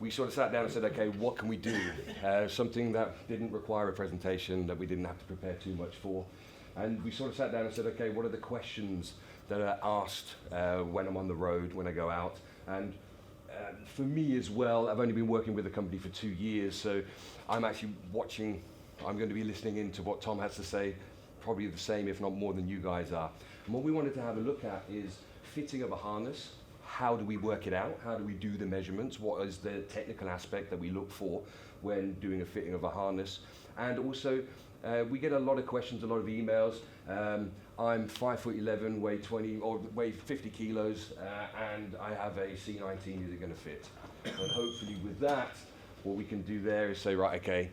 We sort of sat down and said, okay, what can we do? Something that didn't require a presentation, that we didn't have to prepare too much for. And we sort of sat down and said, okay, what are the questions that are asked when I'm on the road, when I go out? And for me as well, I've only been working with the company for 2 years, so I'm actually watching, I'm going to be listening into what Tom has to say, probably the same, if not more than you guys are. And what we wanted to have a look at is fitting of a harness. How do we work it out? How do we do the measurements? What is the technical aspect that we look for when doing a fitting of a harness? And also, we get a lot of questions, a lot of emails. I'm 5'11", weigh 20 or weigh 50 kilos, and I have a C19. Is it going to fit? And hopefully, with that, what we can do there is say, right, okay,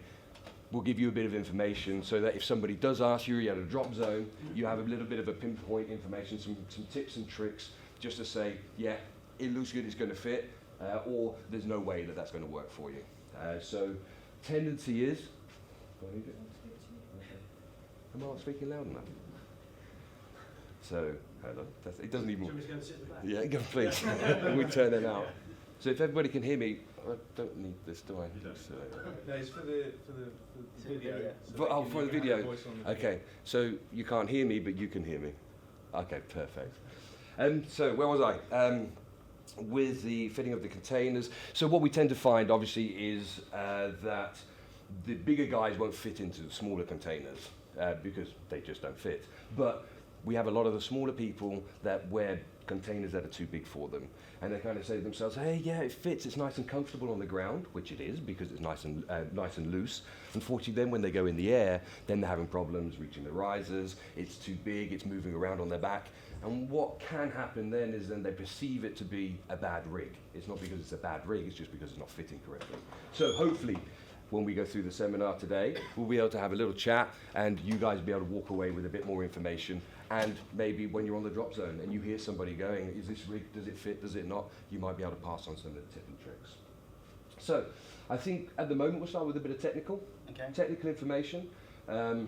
we'll give you a bit of information so that if somebody does ask you, you're at a drop zone, you have a little bit of a pinpoint information, some tips and tricks, just to say, yeah, it looks good, it's going to fit, or there's no way that that's going to work for you. So, tendency is. Am I not speaking loud enough? So, hold on. It doesn't even. Do you want me to go and sit in the back? Yeah, go please. We turn it out. So if everybody can hear me, I don't need this, do I? You don't. So, No, it's for the video. for the video. Okay, so you can't hear me, but you can hear me. Okay, perfect. So where was I? With the fitting of the containers. So what we tend to find, obviously, is that the bigger guys won't fit into the smaller containers because they just don't fit. But we have a lot of the smaller people that wear containers that are too big for them, and they kind of say to themselves, hey, yeah, it fits, it's nice and comfortable on the ground, which it is because it's nice and loose. Unfortunately, then when they go in the air, then they're having problems reaching the risers, it's too big, it's moving around on their back, and what can happen then is then they perceive it to be a bad rig. It's not because it's a bad rig, it's just because it's not fitting correctly. So hopefully, when we go through the seminar today, we'll be able to have a little chat and you guys will be able to walk away with a bit more information, and maybe when you're on the drop zone and you hear somebody going, is this rig, does it fit, does it not, you might be able to pass on some of the tips and tricks. So, I think at the moment we'll start with a bit of technical information, and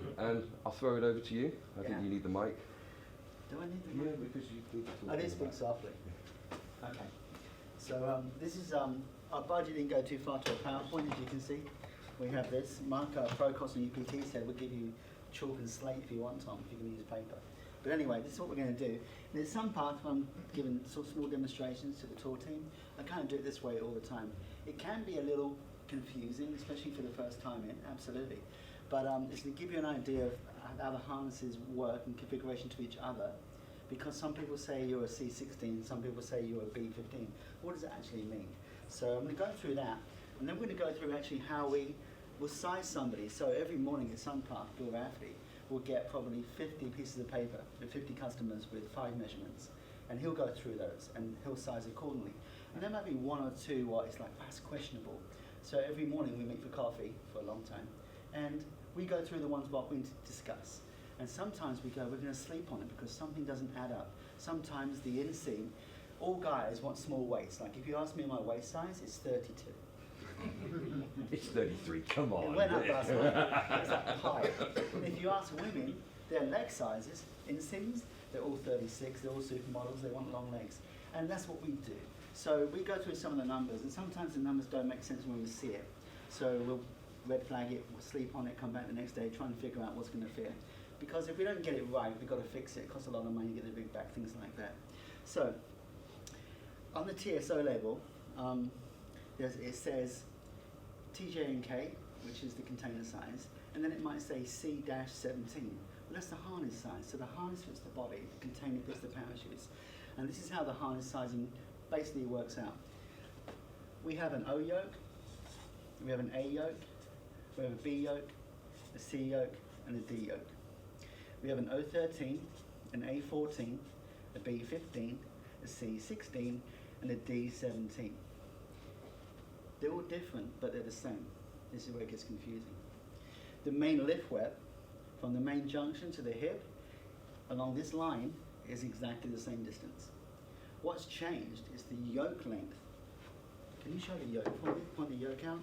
I'll throw it over to you. I think you need the mic. Do I need the mic? Yeah, because you need to talk. I do speak softly. Okay. So this is, our budget didn't go too far to a PowerPoint, as you can see. We have this. Mark, Procos and UPT said we'll give you chalk and slate if you want, Tom, if you can use paper. But anyway, this is what we're going to do. There's some parts I'm giving sort of small demonstrations to the tour team. I kind of do it this way all the time. It can be a little confusing, especially for the first time in, absolutely. But it's to give you an idea of how the harnesses work in configuration to each other. Because some people say you're a C16, some people say you're a B15. What does it actually mean? So I'm going to go through that, and then we're going to go through actually how we will size somebody. So every morning at Sun Park, your athlete will get probably 50 pieces of paper with 50 customers with 5 measurements. And he'll go through those, and he'll size accordingly. And there might be 1 or 2 what it's like, that's questionable. So every morning we meet for coffee for a long time, and we go through the ones what we discuss. And sometimes we go, we're going to sleep on it because something doesn't add up. Sometimes the inseam, all guys want small waists. Like if you ask me my waist size, it's 32. It's 33, come on. It went up last night. It's like high. And if you ask women, their leg sizes, inseams, they're all 36, they're all supermodels, they want long legs. And that's what we do. So we go through some of the numbers, and sometimes the numbers don't make sense when we see it. So we'll red flag it, we'll sleep on it, come back the next day, try and figure out what's going to fit. Because if we don't get it right, we've got to fix it. It costs a lot of money to get the rig back, things like that. So, on the TSO label, it says TJ and K, which is the container size, and then it might say C-17. Well, that's the harness size. So the harness fits the body, the container fits the parachutes. And this is how the harness sizing basically works out. We have an O yoke, we have an A yoke, we have a B yoke, a C yoke, and a D yoke. We have an O13, an A14, a B15, a C16, and a D17. They're all different, but they're the same. This is where it gets confusing. The main lift web, from the main junction to the hip, along this line, is exactly the same distance. What's changed is the yoke length. Can you show the yoke for me? Point the yoke out.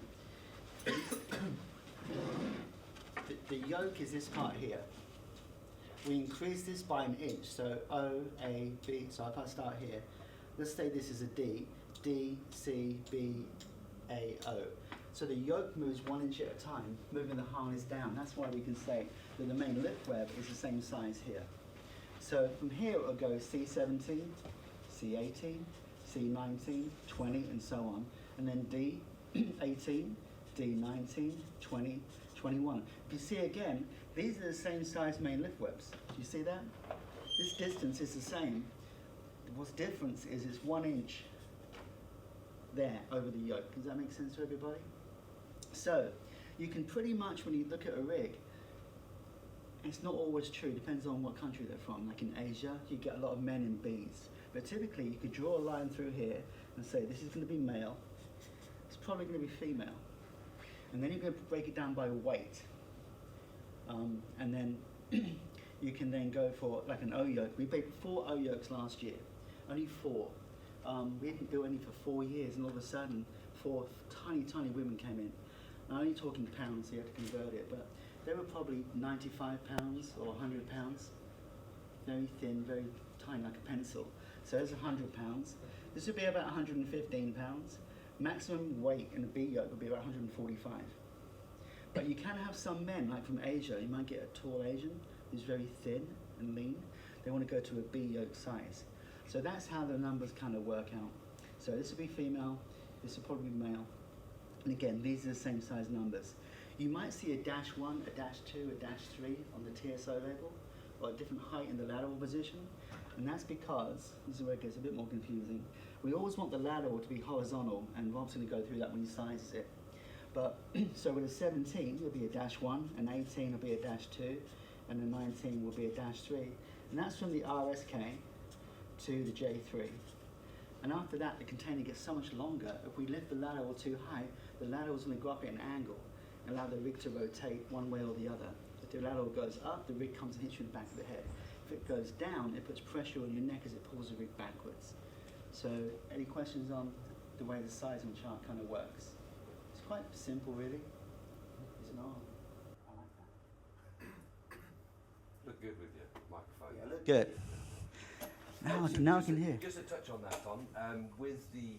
The yoke is this part here. We increase this by an inch, so O, A, B, so if I start here, let's say this is a D, D, C, B, A, O. So the yoke moves 1 inch at a time, moving the harness down. That's why we can say that the main lift web is the same size here. So from here it will go C17, C18, C19, 20, and so on. And then D, 18, D19, 20, 21. If you see again, these are the same size main lift webs. Do you see that? This distance is the same. What's different is it's 1 inch there over the yoke. Does that make sense to everybody? So you can pretty much, when you look at a rig, it's not always true, depends on what country they're from. Like in Asia, you get a lot of men in Bs. But typically you could draw a line through here and say this is going to be male, it's probably going to be female. And then you're going to break it down by weight. And then you can then go for like an O yoke. We made 4 O yokes last year, only 4. We didn't do any for 4 years, and all of a sudden 4 tiny women came in. I'm only talking pounds, so you have to convert it, but they were probably 95 pounds or 100 pounds. Very thin, very tiny, like a pencil. So there's 100 pounds. This would be about 115 pounds. Maximum weight in a B yoke would be about 145. But you can have some men, like from Asia, you might get a tall Asian who's very thin and lean. They want to go to a B yoke size. So that's how the numbers kind of work out. So this would be female, this would probably be male. And again, these are the same size numbers. You might see a -1, a -2, a -3 on the TSO label, or a different height in the lateral position. And that's because, this is where it gets a bit more confusing, we always want the lateral to be horizontal, and Rob's going to go through that when he sizes it. But, so with a 17, it'll be a -1, an 18 will be a -2, and a 19 will be a -3. And that's from the RSK to the J3. And after that, the container gets so much longer. If we lift the lateral too high, the lateral's going to go up at an angle and allow the rig to rotate one way or the other. If the lateral goes up, the rig comes and hits you in the back of the head. If it goes down, it puts pressure on your neck as it pulls the rig backwards. So, any questions on the way the sizing chart kind of works? It's quite simple, really. It's an art. I like that. Look good with your microphone. Yeah, look good. Now I can hear. Just a touch on that, Tom. With the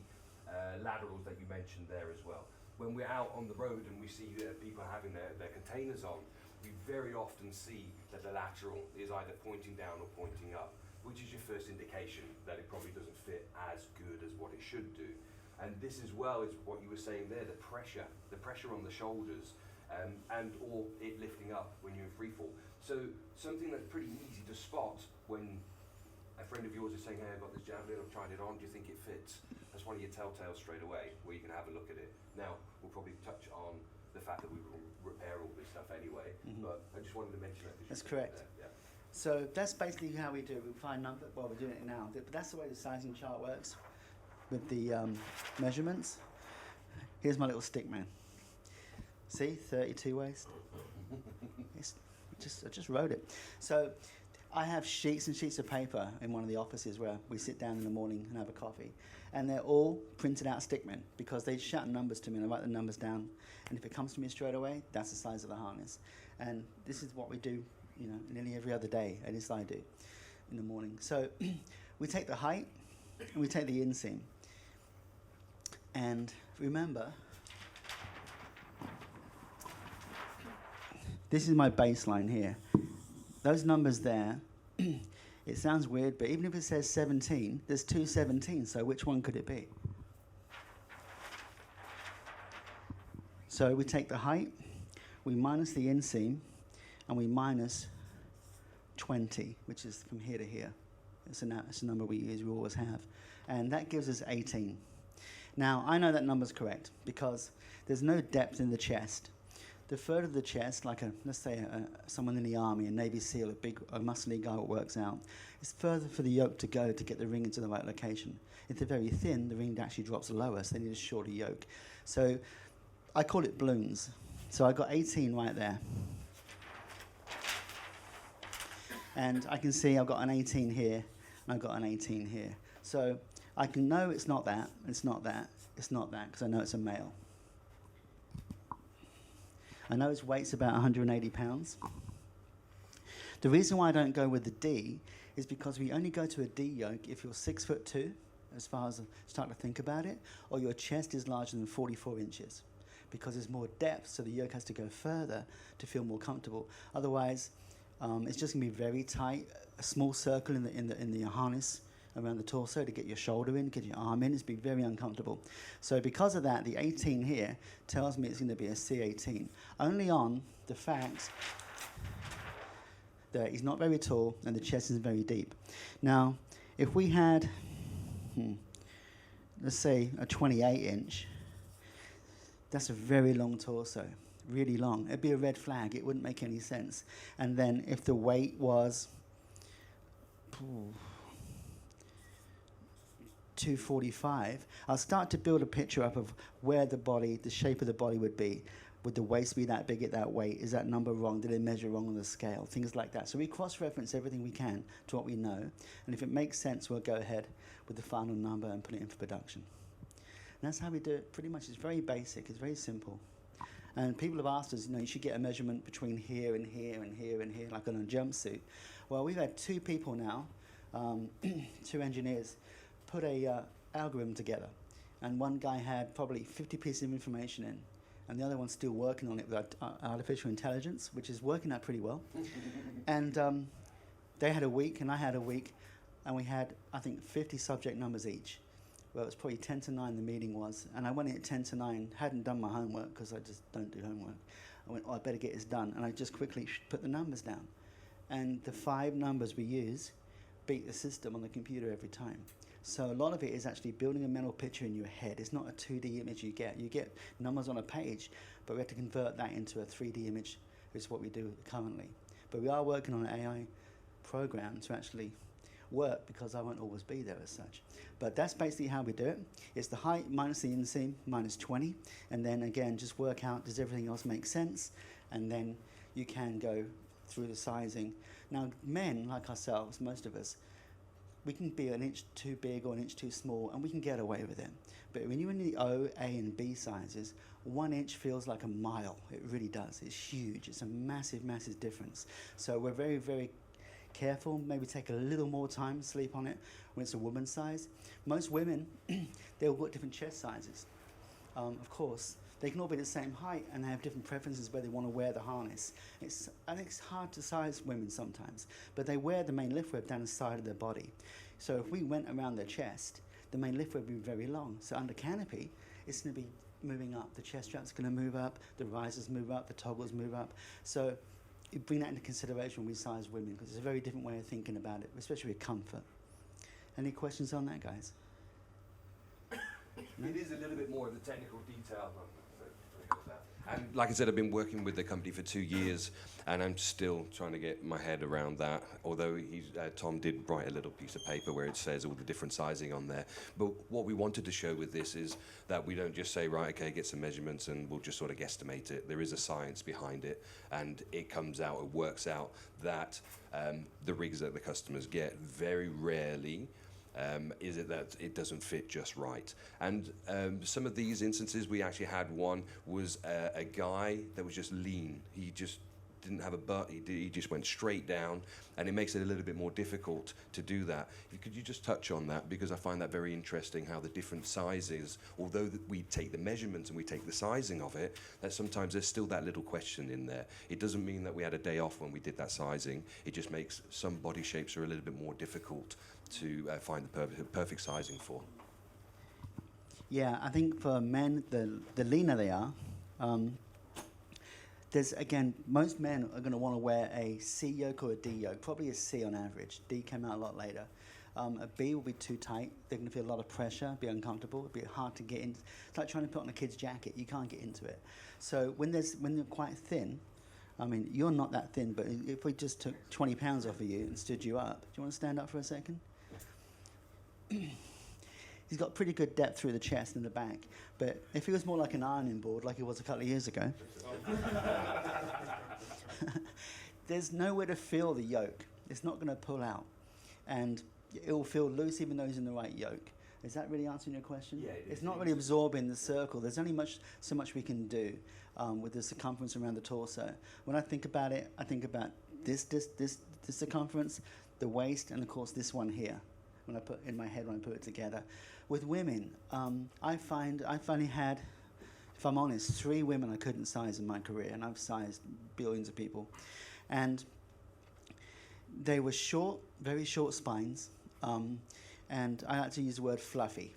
laterals that you mentioned there as well, when we're out on the road and we see people having their containers on, we very often see that the lateral is either pointing down or pointing up, which is your first indication that it probably doesn't fit as good as what it should do. And this as well is what you were saying there, the pressure on the shoulders, and or it lifting up when you're in free fall. So something that's pretty easy to spot when a friend of yours is saying, hey, I've got this javelin, I've tried it on, do you think it fits? That's one of your telltales straight away, where you can have a look at it. Now, we'll probably touch on the fact that we will repair all this stuff anyway, but I just wanted to mention that. That's correct. Yeah. So that's basically how we do it. We find number, well, we're doing it now, but that's the way the sizing chart works with the measurements. Here's my little stick man. See, 32 waist. I just wrote it. So I have sheets and sheets of paper in one of the offices where we sit down in the morning and have a coffee. And they're all printed out stickmen because they shout numbers to me and I write the numbers down. And if it comes to me straight away, that's the size of the harness. And this is what we do, you know, nearly every other day, at least I do, in the morning. So we take the height and we take the inseam. And remember, this is my baseline here. Those numbers there, it sounds weird, but even if it says 17, there's 2 17s, so which one could it be? So we take the height, we minus the inseam, and we minus 20, which is from here to here. It's a number we use, we always have. And that gives us 18. Now, I know that number's correct, because there's no depth in the chest. The further the chest, like let's say someone in the army, a Navy SEAL, a muscly guy that works out, it's further for the yoke to go to get the ring into the right location. If they're very thin, the ring actually drops lower, so they need a shorter yoke. So I call it balloons. So I got 18 right there. And I can see I've got an 18 here, and I've got an 18 here. So I can know it's not that, it's not that, it's not that, because I know it's a male. I know its weight's about 180 pounds. The reason why I don't go with the D is because we only go to a D yoke if you're 6'2", as far as start to think about it, or your chest is larger than 44 inches, because there's more depth, so the yoke has to go further to feel more comfortable. Otherwise, it's just going to be very tight, a small circle in the harness around the torso to get your shoulder in, get your arm in. It's be very uncomfortable. So because of that, the 18 here tells me it's going to be a C18, only on the fact that he's not very tall and the chest is very deep. Now, if we had, let's say, a 28-inch, that's a very long torso, really long. It'd be a red flag. It wouldn't make any sense. And then if the weight was 245, I'll start to build a picture up of where the body, the shape of the body would be. Would the waist be that big at that weight? Is that number wrong? Did they measure wrong on the scale? Things like that. So we cross-reference everything we can to what we know. And if it makes sense, we'll go ahead with the final number and put it in for production. And that's how we do it pretty much. It's very basic. It's very simple. And people have asked us, you should get a measurement between here and here and here and here, like on a jumpsuit. Well, we've had 2 people now, 2 engineers, put a algorithm together. And one guy had probably 50 pieces of information in, and the other one's still working on it with artificial intelligence, which is working out pretty well. And they had a week, and I had a week, and we had, I think, 50 subject numbers each. Well, it was probably 10 to 9 the meeting was, and I went in at 10 to 9, hadn't done my homework, because I just don't do homework. I went, I better get this done, and I just quickly put the numbers down. And the 5 numbers we use beat the system on the computer every time. So a lot of it is actually building a mental picture in your head. It's not a 2D image you get. You get numbers on a page, but we have to convert that into a 3D image, which is what we do currently. But we are working on an AI program to actually work, because I won't always be there as such. But that's basically how we do it. It's the height minus the inseam minus 20, and then again, just work out, does everything else make sense? And then you can go through the sizing. Now, men like ourselves, most of us, we can be an inch too big or an inch too small, and we can get away with it. But when you're in the O, A, and B sizes, 1 inch feels like a mile. It really does. It's huge. It's a massive, massive difference. So we're very, very careful. Maybe take a little more time to sleep on it when it's a woman's size. Most women, they'll got different chest sizes. Of course, they can all be the same height, and they have different preferences where they want to wear the harness. I think it's hard to size women sometimes, but they wear the main lift web down the side of their body. So if we went around their chest, the main lift web would be very long. So under Canopy, it's going to be moving up. The chest strap's going to move up, the risers move up, the toggles move up. So you bring that into consideration when we size women, because it's a very different way of thinking about it, especially with comfort. Any questions on that, guys? It is a little bit more of the technical detail. And like I said, I've been working with the company for 2 years, and I'm still trying to get my head around that. Although Tom did write a little piece of paper where it says all the different sizing on there. But what we wanted to show with this is that we don't just say, right, okay, get some measurements and we'll just sort of guesstimate it. There is a science behind it, and it comes out, it works out that the rigs that the customers get very rarely is it that it doesn't fit just right. And some of these instances, we actually had one was a guy that was just lean. He just didn't have a butt. He just went straight down, and it makes it a little bit more difficult to do that. Could you just touch on that? Because I find that very interesting, how the different sizes, although we take the measurements and we take the sizing of it, that sometimes there's still that little question in there. It doesn't mean that we had a day off when we did that sizing. It just makes some body shapes are a little bit more difficult to find the perfect sizing for. Yeah, I think for men, the leaner they are, there's, again, most men are going to want to wear a C yoke or a D yoke, probably a C on average. D came out a lot later. A B will be too tight. They're going to feel a lot of pressure, be uncomfortable, it'll be hard to get in. It's like trying to put on a kid's jacket. You can't get into it. So when they're quite thin, I mean, you're not that thin, but if we just took 20 pounds off of you and stood you up, do you want to stand up for a second? He's got pretty good depth through the chest and the back, but if he was more like an ironing board, like he was a couple of years ago, there's nowhere to feel the yoke. It's not going to pull out, and it will feel loose even though he's in the right yoke. Is that really answering your question? Yeah, it's not really absorbing the circle. There's only so much we can do with the circumference around the torso. When I think about it, I think about this circumference, the waist, and of course this one here. when I put in my head when I put it together. With women, I've only had, if I'm honest, 3 women I couldn't size in my career, and I've sized billions of people, and they were short, very short spines, and I like to use the word fluffy.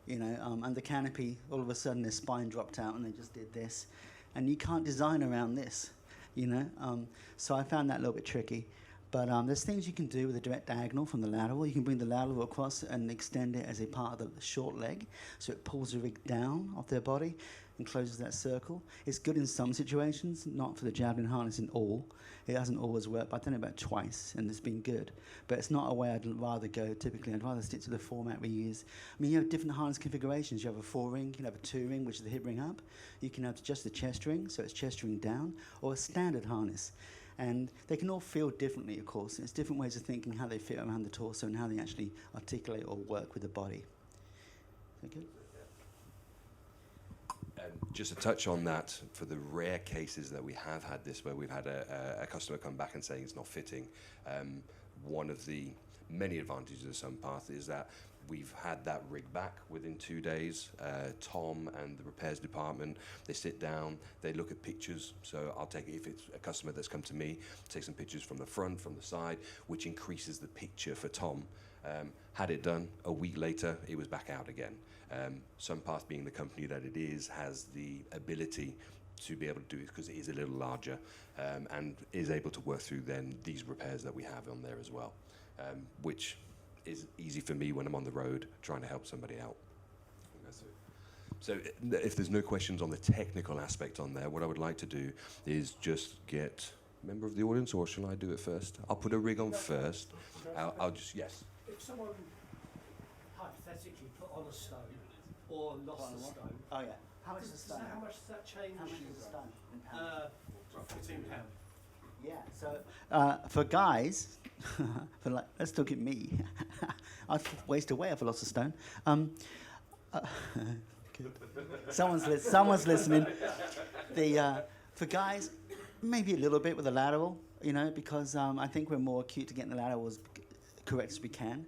You know, under Canopy, all of a sudden their spine dropped out and they just did this. And you can't design around this, you know. So I found that a little bit tricky. But there's things you can do with a direct diagonal from the lateral. You can bring the lateral across and extend it as a part of the short leg. So it pulls the rig down off their body and closes that circle. It's good in some situations, not for the javelin harness in all. It doesn't always work, but I've done it about twice, and it's been good. But it's not a way I'd rather go typically. I'd rather stick to the format we use. I mean, you have different harness configurations. You have a 4-ring, you can have a 2-ring, which is the hip ring up. You can have just the chest ring, so it's chest ring down, or a standard harness. And they can all feel differently, of course. It's different ways of thinking how they fit around the torso and how they actually articulate or work with the body. Is that good? Just to touch on that, for the rare cases that we have had this, where we've had a customer come back and saying it's not fitting, one of the many advantages of SunPath is that we've had that rig back within 2 days. Tom and the repairs department, they sit down, they look at pictures. So I'll take it, if it's a customer that's come to me, take some pictures from the front, from the side, which increases the picture for Tom. Had it done, a week later, it was back out again. SunPath, being the company that it is, has the ability to be able to do it because it is a little larger, and is able to work through then these repairs that we have on there as well, which is easy for me when I'm on the road trying to help somebody out. So if there's no questions on the technical aspect on there, what I would like to do is just get a member of the audience, or shall I do it first? I'll put a rig on first. I'll just, yes. If someone hypothetically put on a stone or lost a stone, Oh, yeah. How much is a stone? how much does that change? How much is a stone in pounds? £15. Yeah, so for guys, let's look at me. I've wasted away if I lost a stone. Good. Someone's listening. For guys, maybe a little bit with the lateral, you know, because I think we're more acute to getting the lateral as correct as we can.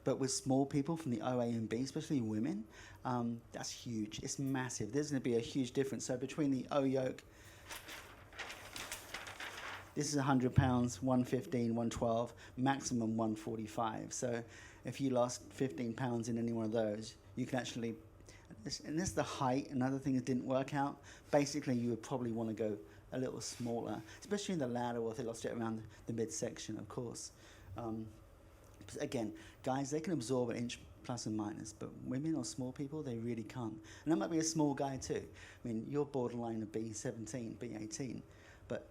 But with small people from the OA and B, especially women, that's huge. It's massive. There's going to be a huge difference. So between the O yoke, this is 100 pounds, 115, 112, maximum 145. So if you lost 15 pounds in any one of those, you can actually, and this is the height, another thing that didn't work out. Basically, you would probably want to go a little smaller, especially in the lateral if they lost it around the midsection, of course. Again, guys, they can absorb an inch plus and minus, but women or small people, they really can't. And I might be a small guy too. I mean, you're borderline a B17, B18, but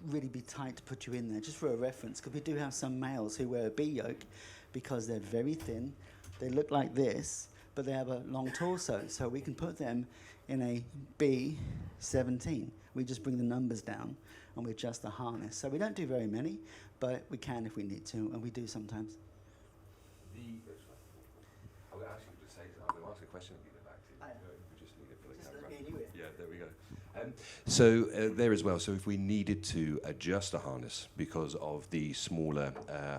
really be tight to put you in there, just for a reference, because we do have some males who wear a B yoke because they're very thin, they look like this, but they have a long torso, so we can put them in a B17. We just bring the numbers down and we adjust the harness. So we don't do very many, but we can if we need to, and we do sometimes. I will ask you to say, I will ask a question and give it back to you. We just need it for the camera. Yeah, there we go. So there as well, so if we needed to adjust a harness because of the smaller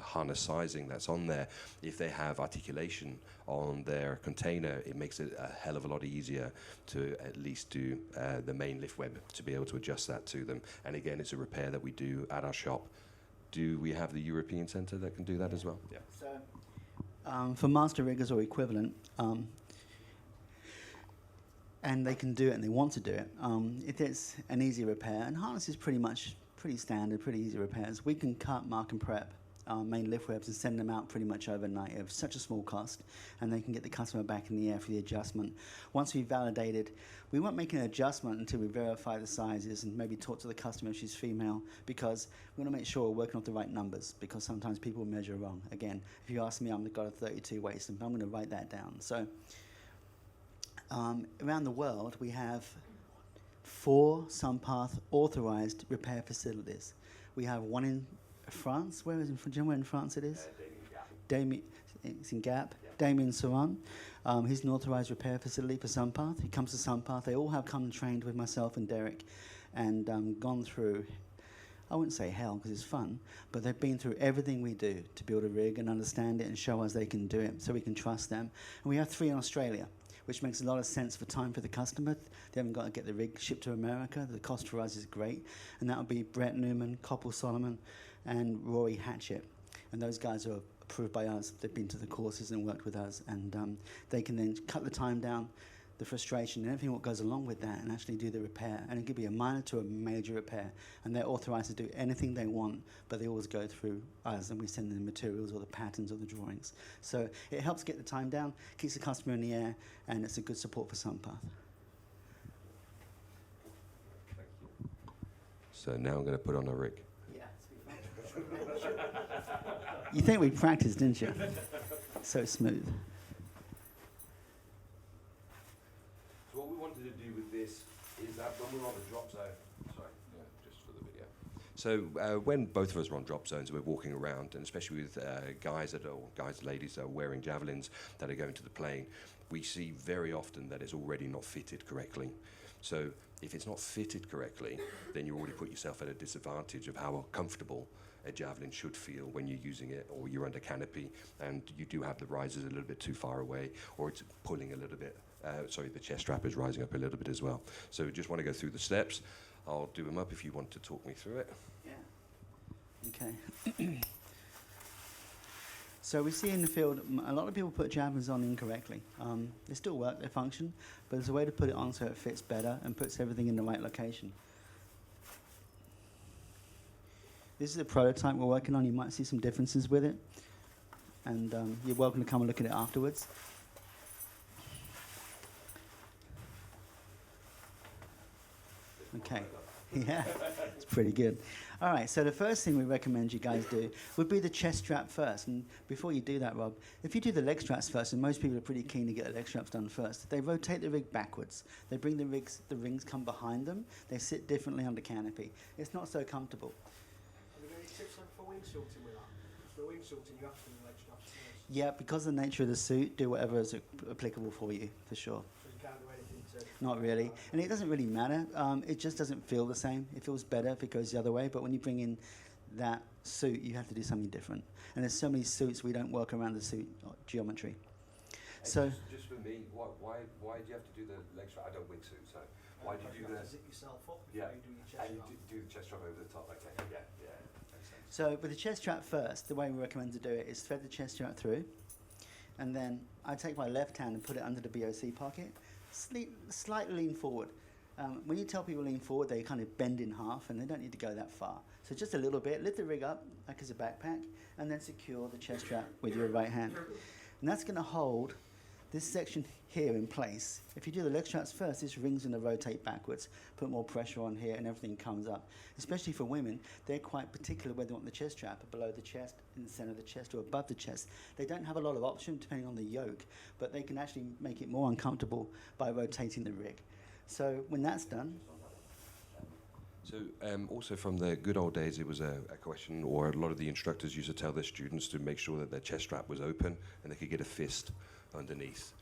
harness sizing that's on there, if they have articulation on their container, it makes it a hell of a lot easier to at least do the main lift web to be able to adjust that to them. And again, it's a repair that we do at our shop. Do we have the European Centre that can do that as well? Yeah. So for master riggers or equivalent, and they can do it and they want to do it, if it's an easy repair, and harness is pretty standard, pretty easy repairs, we can cut, mark and prep main lift webs and send them out pretty much overnight at such a small cost, and they can get the customer back in the air for the adjustment. Once we've validated, we won't make an adjustment until we verify the sizes and maybe talk to the customer if she's female, because we want to make sure we're working off the right numbers, because sometimes people measure wrong. Again, if you ask me, I've got a 32 waist, and I'm going to write that down. So around the world, we have 4 SunPath authorized repair facilities. We have one in France. Where is it? Do you know where in France it is? Damien, it's in Gap. Yeah. Damien Saran. He's an authorized repair facility for SunPath. He comes to SunPath. They all have come and trained with myself and Derek, and gone through I wouldn't say hell because it's fun, but they've been through everything we do to build a rig and understand it and show us they can do it so we can trust them. And we have 3 in Australia, which makes a lot of sense for time for the customer. They haven't got to get the rig shipped to America. The cost for us is great. And that would be Brett Newman, Coppell Solomon, and Rory Hatchett. And those guys are approved by us. They've been to the courses and worked with us. And they can then cut the time down, the frustration and everything what goes along with that, and actually do the repair. And it could be a minor to a major repair. And they're authorized to do anything they want, but they always go through us, and we send them the materials or the patterns or the drawings. So it helps get the time down, keeps the customer in the air, and it's a good support for Sunpath. Thank you. So now I'm going to put on a rig. Yeah, you think we practiced, didn't you? So smooth. So what we wanted to do with this is that when we're on the drop zone, just for the video. So when both of us are on drop zones, we're walking around, and especially with ladies that are wearing javelins that are going to the plane, we see very often that it's already not fitted correctly. So if it's not fitted correctly, then you already put yourself at a disadvantage of how comfortable a javelin should feel when you're using it, or you're under canopy and you do have the risers a little bit too far away, or it's pulling a little bit. The chest strap is rising up a little bit as well. So just want to go through the steps. I'll do them up if you want to talk me through it. Yeah. Okay. So we see in the field, a lot of people put javelins on incorrectly. They still work, they function, but there's a way to put it on so it fits better and puts everything in the right location. This is a prototype we're working on. You might see some differences with it. And you're welcome to come and look at it afterwards. Okay. Yeah, it's pretty good. All right, so the first thing we recommend you guys do would be the chest strap first. And before you do that, Rob, if you do the leg straps first, and most people are pretty keen to get the leg straps done first, they rotate the rig backwards. They bring the rings come behind them. They sit differently under canopy. It's not so comfortable. Are there any tips for wingsuiting with that? For wingsuiting, you have to do the leg straps first. Yeah, because of the nature of the suit, do whatever is applicable for you, for sure. So you can't do anything to... Not really. And it doesn't really matter. It just doesn't feel the same. It feels better if it goes the other way. But when you bring in that suit, you have to do something different. And there's so many suits, we don't work around the suit geometry. So just for me, why do you have to do the leg strap? I don't wingsuit, so why do you do You have that? to zip yourself up before you do your chest And strap. you do the chest strap over the top. Okay, yeah, makes sense. So with the chest strap first, the way we recommend to do it is thread the chest strap through, and then I take my left hand and put it under the BOC pocket, slightly lean forward. When you tell people lean forward, they kind of bend in half, and they don't need to go that far. So just a little bit, lift the rig up like as a backpack, and then secure the chest strap with your right hand. And that's going to hold this section here in place. If you do the leg straps first, this ring's going to rotate backwards, put more pressure on here, and everything comes up. Especially for women, they're quite particular whether they want the chest strap below the chest, in the center of the chest, or above the chest. They don't have a lot of option depending on the yoke, but they can actually make it more uncomfortable by rotating the rig. So when that's done... So also from the good old days, it was a question, or a lot of the instructors used to tell their students to make sure that their chest strap was open and they could get a fist underneath.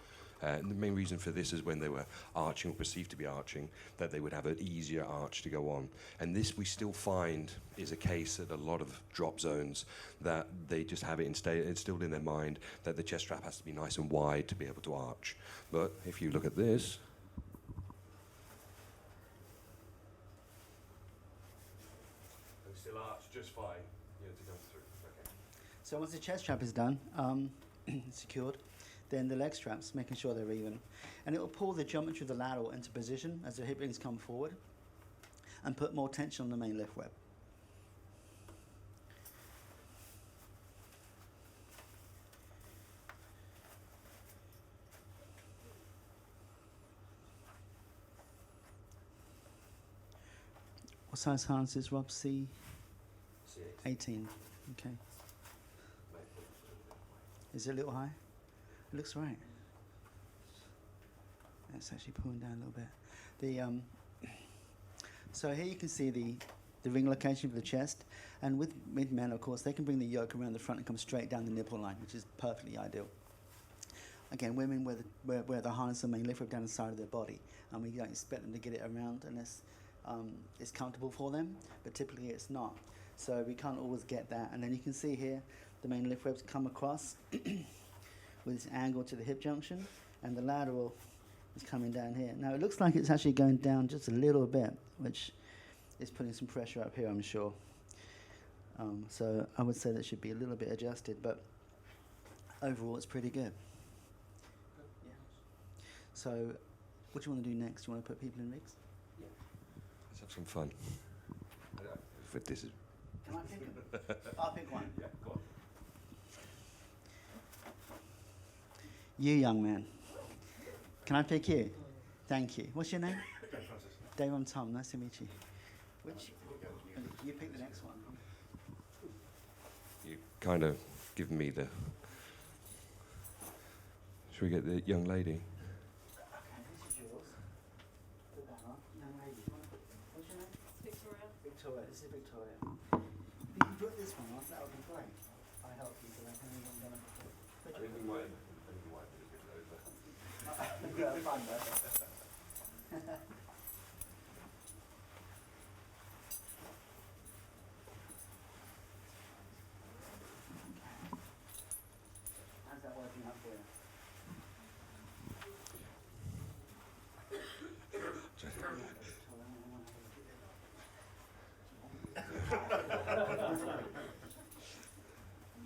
And the main reason for this is when they were arching or perceived to be arching, that they would have an easier arch to go on. And this we still find is a case at a lot of drop zones, that they just have it instilled in their mind that the chest strap has to be nice and wide to be able to arch. But if you look at this, they still arch just fine, to go through. Okay. So once the chest strap is done, secured, then the leg straps, making sure they're even. And it will pull the geometry of the lateral into position as the hip rings come forward and put more tension on the main lift web. What size harness is Rob? C? 18. Okay. Is it a little high? It looks right. It's actually pulling down a little bit. So here you can see the ring location for the chest, and with men, of course, they can bring the yoke around the front and come straight down the nipple line, which is perfectly ideal. Again, women wear the harness and main lift web down the side of their body, and we don't expect them to get it around unless is comfortable for them, but typically it's not. So we can't always get that. And then you can see here the main lift webs come across with this angle to the hip junction, and the lateral is coming down here. Now it looks like it's actually going down just a little bit, which is putting some pressure up here, I'm sure. So I would say that should be a little bit adjusted, but overall it's pretty good. Yeah. So what do you want to do next? Do you want to put people in rigs? Yeah. Let's have some fun. But this is. Can I pick them? I'll pick one. Yeah, go on. You, young man. Can I pick you? Thank you. What's your name? Dave, I'm Tom. Nice to meet you. Which? You pick the next one. You kind of give me the. Should we get the young lady? Okay, this is yours. Put that on. Young lady. What's your name? Victoria. Victoria. This is Victoria. If you can put this one on, that would be great. I help you, but I haven't even done it before. I think we might be a bit over. Fun, though. How's that working out for you?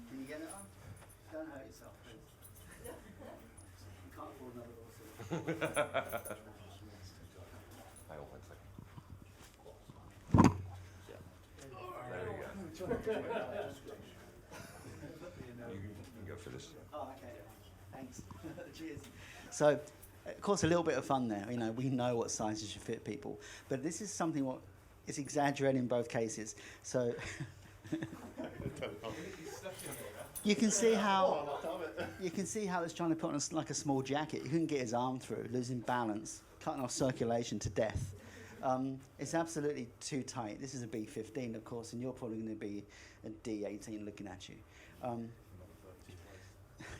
Can you get it on? Don't hurt yourself, please. You can't afford another lawsuit. Hang on 1 second. There we go. You can go for this. Oh, okay. Thanks. Cheers. So, of course, a little bit of fun there. You know, we know what sizes should fit people, but this is something what is exaggerated in both cases. So, you can see how it's trying to put on like a small jacket. You couldn't get his arm through, losing balance, cutting off circulation to death. It's absolutely too tight. This is a B15, of course, and you're probably going to be a D18 looking at you.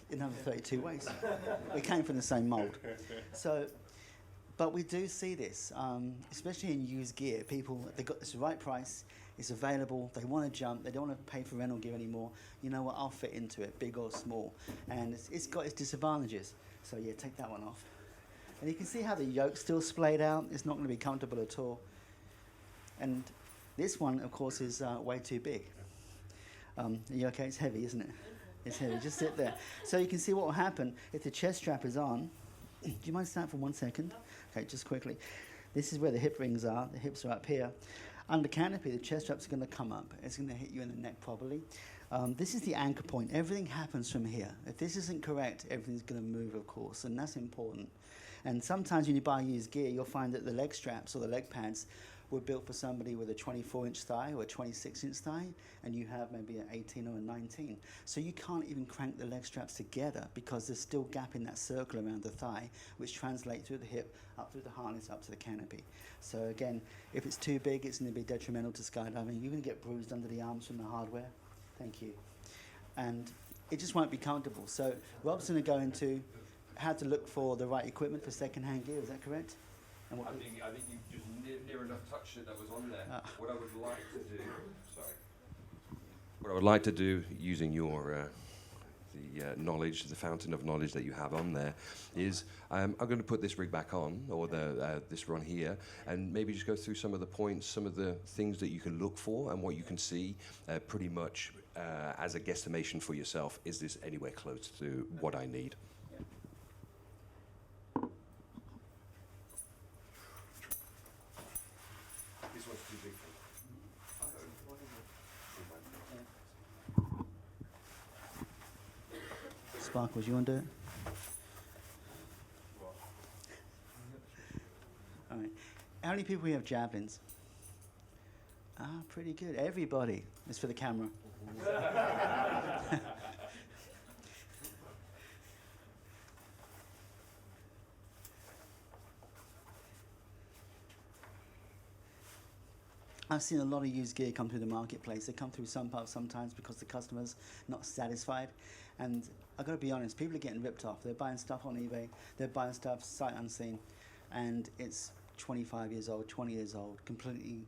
Another 32 waist. We came from the same mould. So, but we do see this, especially in used gear. People, they got this right price, it's available, they want to jump, they don't want to pay for rental gear anymore. You know what, I'll fit into it, big or small. And it's got its disadvantages. So yeah, take that one off. And you can see how the yoke's still splayed out. It's not going to be comfortable at all. And this one, of course, is way too big. Are you okay? It's heavy, isn't it? It's heavy. Just sit there. So you can see what will happen if the chest strap is on. Do you mind standing for 1 second? Okay, just quickly. This is where the hip rings are. The hips are up here. Under Canopy, the chest strap's going to come up. It's going to hit you in the neck probably. This is the anchor point. Everything happens from here. If this isn't correct, everything's going to move, of course, and that's important. And sometimes when you buy used gear, you'll find that the leg straps or the leg pads were built for somebody with a 24-inch thigh or a 26-inch thigh, and you have maybe an 18 or a 19. So you can't even crank the leg straps together because there's still gap in that circle around the thigh, which translates through the hip, up through the harness, up to the canopy. So again, if it's too big, it's going to be detrimental to skydiving. You're going to get bruised under the arms from the hardware. Thank you. And it just won't be comfortable. So Rob's going to go into how to look for the right equipment for second-hand gear. Is that correct? And what I think you just near enough touched it that was on there. What I would like to do, what I would like to do, using your the knowledge, the fountain of knowledge that you have on there, is I'm going to put this rig back on, or this run here, and maybe just go through some of the points, some of the things that you can look for, and what you can see, pretty much as a guesstimation for yourself. Is this anywhere close to what I need? This one's too big for me. Sparkles, you want to do it? All right. How many people here have javelins? Ah, pretty good. Everybody. It's for the camera. I've seen a lot of used gear come through the marketplace. They come through some parts sometimes because the customer's not satisfied. And I've got to be honest, people are getting ripped off. They're buying stuff on eBay. They're buying stuff sight unseen. And it's 25 years old, 20 years old, completely,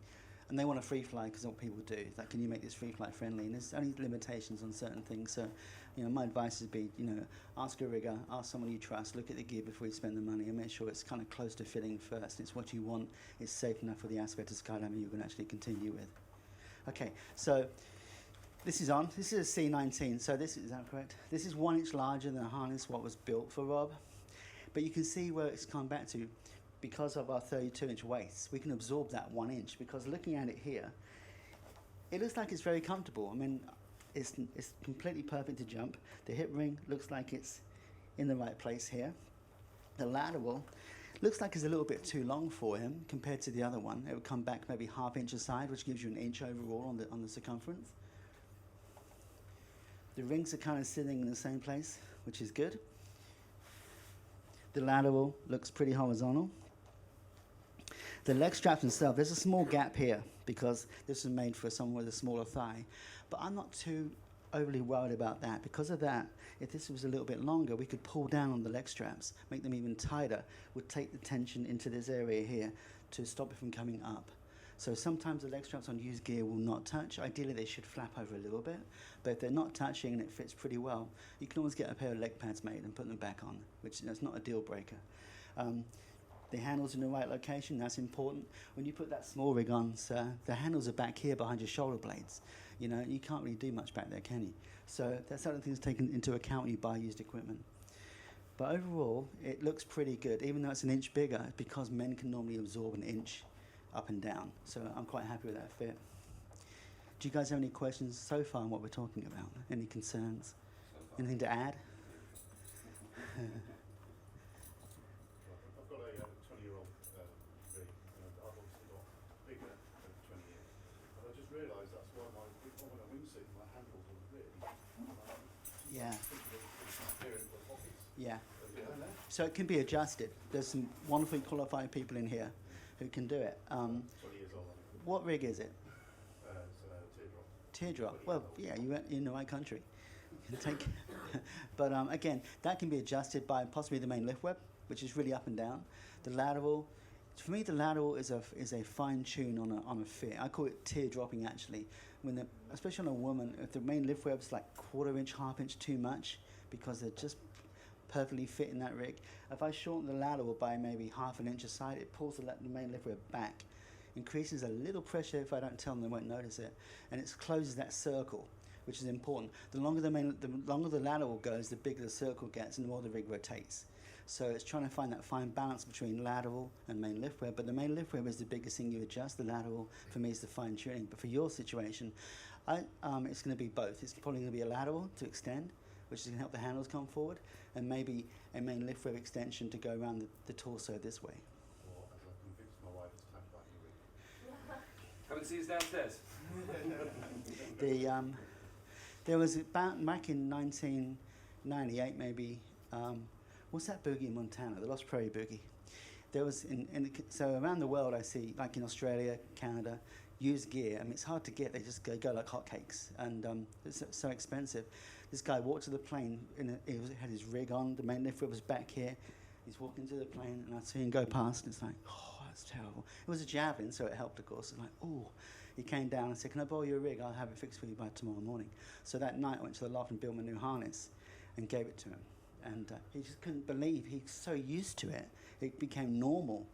and they want to free fly because what people do is like, can you make this free fly friendly? And there's only limitations on certain things. So, my advice would be, ask a rigger, ask someone you trust, look at the gear before you spend the money, and make sure it's kind of close to fitting first. It's what you want. It's safe enough for the aspect of skydiving you can actually continue with. Okay, so this is on. This is a C19. So is that correct? This is 1 inch larger than the harness what was built for Rob, but you can see where it's come back to. Because of our 32-inch waist, we can absorb that 1 inch, because looking at it here, it looks like it's very comfortable. I mean, it's completely perfect to jump. The hip ring looks like it's in the right place here. The lateral looks like it's a little bit too long for him compared to the other one. It would come back maybe ½ inch aside, which gives you 1 inch overall on the circumference. The rings are kind of sitting in the same place, which is good. The lateral looks pretty horizontal. The leg straps themselves, there's a small gap here because this is made for someone with a smaller thigh. But I'm not too overly worried about that. Because of that, if this was a little bit longer, we could pull down on the leg straps, make them even tighter, would take the tension into this area here to stop it from coming up. So sometimes the leg straps on used gear will not touch. Ideally, they should flap over a little bit. But if they're not touching and it fits pretty well, you can always get a pair of leg pads made and put them back on, which is not a deal breaker. The handle's in the right location, that's important. When you put that small rig on, the handles are back here behind your shoulder blades. You can't really do much back there, can you? So that's other things taken into account when you buy used equipment. But overall, it looks pretty good, even though it's 1 inch bigger, because men can normally absorb 1 inch up and down. So I'm quite happy with that fit. Do you guys have any questions so far on what we're talking about? Any concerns? Anything to add? I've got a 20-year-old rig, and I've obviously got bigger than 20 years. But I just realised that's why when I wing sit, my handles are really. Yeah. Yeah. Yeah. So it can be adjusted. There's some wonderfully qualified people in here who can do it. 20 years old. What rig is it? It's a teardrop. Teardrop. Well, yeah, you're in the right country. You can take. But again, that can be adjusted by possibly the main lift web, which is really up and down. The lateral, for me, the lateral is a fine tune on a fit. I call it teardropping actually. Especially on a woman, if the main lift web's like 1/4 inch, ½ inch too much, because they're just perfectly fit in that rig. If I shorten the lateral by maybe ½ inch aside, it pulls the main lift web back, increases a little pressure. If I don't tell them, they won't notice it, and it closes that circle, which is important. The longer the lateral goes, the bigger the circle gets, and the more the rig rotates. So it's trying to find that fine balance between lateral and main lift web. But the main lift web is the biggest thing you adjust. The lateral, for me, is the fine tuning. But for your situation, it's going to be both. It's probably going to be a lateral to extend, which is going to help the handles come forward, and maybe a main lift web extension to go around the torso this way. Or as I've convinced my wife, it's time to buy a new rig. Come and see us downstairs. There was about back in 1998 maybe. What's that boogie in Montana? The Lost Prairie boogie. There was so around the world I see, like in Australia, Canada, used gear. I mean, it's hard to get. They just go like hotcakes, and it's so expensive. This guy walked to the plane. He had his rig on. The main lift was back here. He's walking to the plane, and I see him go past. And it's like, oh, that's terrible. It was a Javelin, so it helped, of course. It's like, oh. He came down and said, can I borrow your rig? I'll have it fixed for you by tomorrow morning. So that night I went to the loft and built my new harness and gave it to him. And he just couldn't believe, he's so used to it. It became normal,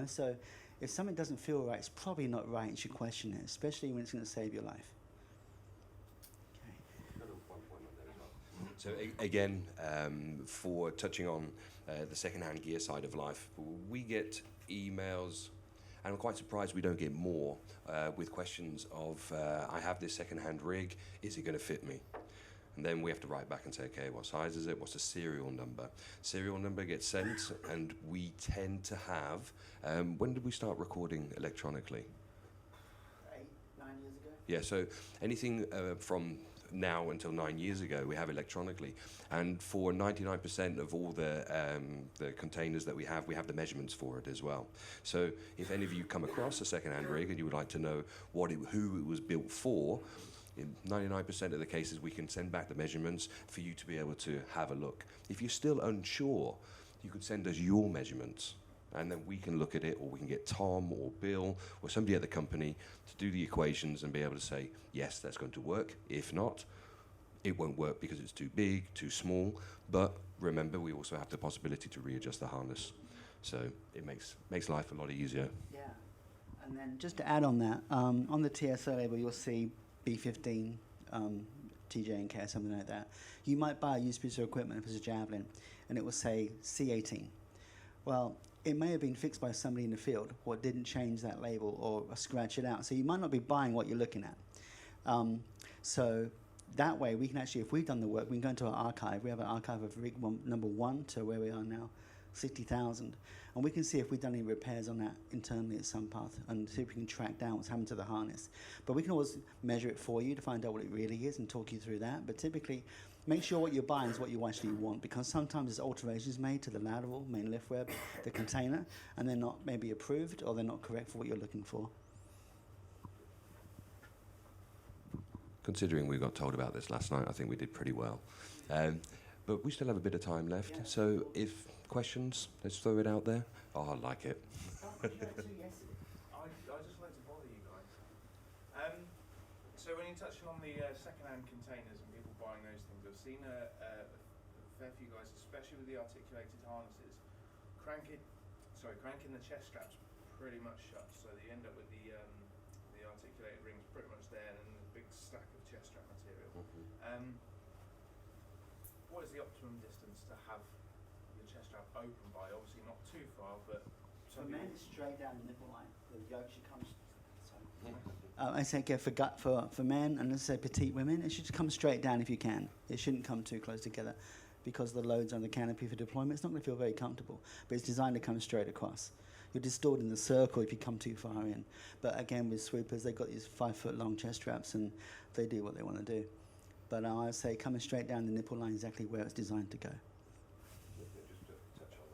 So if something doesn't feel right, it's probably not right. You should question it, especially when it's going to save your life. So again, for touching on the second-hand gear side of life, we get emails, and I'm quite surprised we don't get more with questions of, I have this second-hand rig, is it going to fit me? And then we have to write back and say, okay, what size is it? What's the serial number? Serial number gets sent, and we tend to have, when did we start recording electronically? 8, 9 years ago? Yeah, so anything from now until 9 years ago, we have electronically. And for 99% of all the containers that we have the measurements for it as well. So if any of you come across a second-hand rig and you would like to know who it was built for, in 99% of the cases, we can send back the measurements for you to be able to have a look. If you're still unsure, you could send us your measurements, And then we can look at it, or we can get Tom or Bill or somebody at the company to do the equations and be able to say, yes, that's going to work. If not, it won't work because it's too big, too small. But remember, we also have the possibility to readjust the harness. So it makes life a lot easier. Yeah. And then just to add on that, on the TSO label, you'll see B15, TJ&K, something like that. You might buy a used piece of equipment if it's a Javelin, and it will say C18. Well, it may have been fixed by somebody in the field or didn't change that label or scratch it out. So you might not be buying what you're looking at. So that way, we can actually, if we've done the work, we can go into our archive. We have an archive of rig number 1 to where we are now, 60,000. And we can see if we've done any repairs on that internally at some path and see if we can track down what's happened to the harness. But we can always measure it for you to find out what it really is and talk you through that. But typically, make sure what you're buying is what you actually want, because sometimes there's alterations made to the lateral, main lift web, the container, and they're not maybe approved or they're not correct for what you're looking for. Considering we got told about this last night, I think we did pretty well. But we still have a bit of time left. Yeah. So if questions, let's throw it out there. Oh, I like it. I'd just like to bother you guys. So when you're touching on the second-hand containers and people buying those things, I've seen a fair few guys, especially with the articulated harnesses, cranking the chest straps pretty much shut, so they end up with the articulated rings pretty much there, and then a big stack of chest strap material. What is the optimum distance to have your chest strap open by? Obviously not too far, but For men, it's straight down the nipple line. The yoke should come. I say, okay, for men and let's say petite women, it should come straight down if you can. It shouldn't come too close together, because the loads on the canopy for deployment, it's not going to feel very comfortable. But it's designed to come straight across. You're distorted in the circle if you come too far in. But again, with swoopers, they've got these 5-foot-long chest straps, and they do what they want to do. But I would say coming straight down the nipple line is exactly where it's designed to go. Just to touch on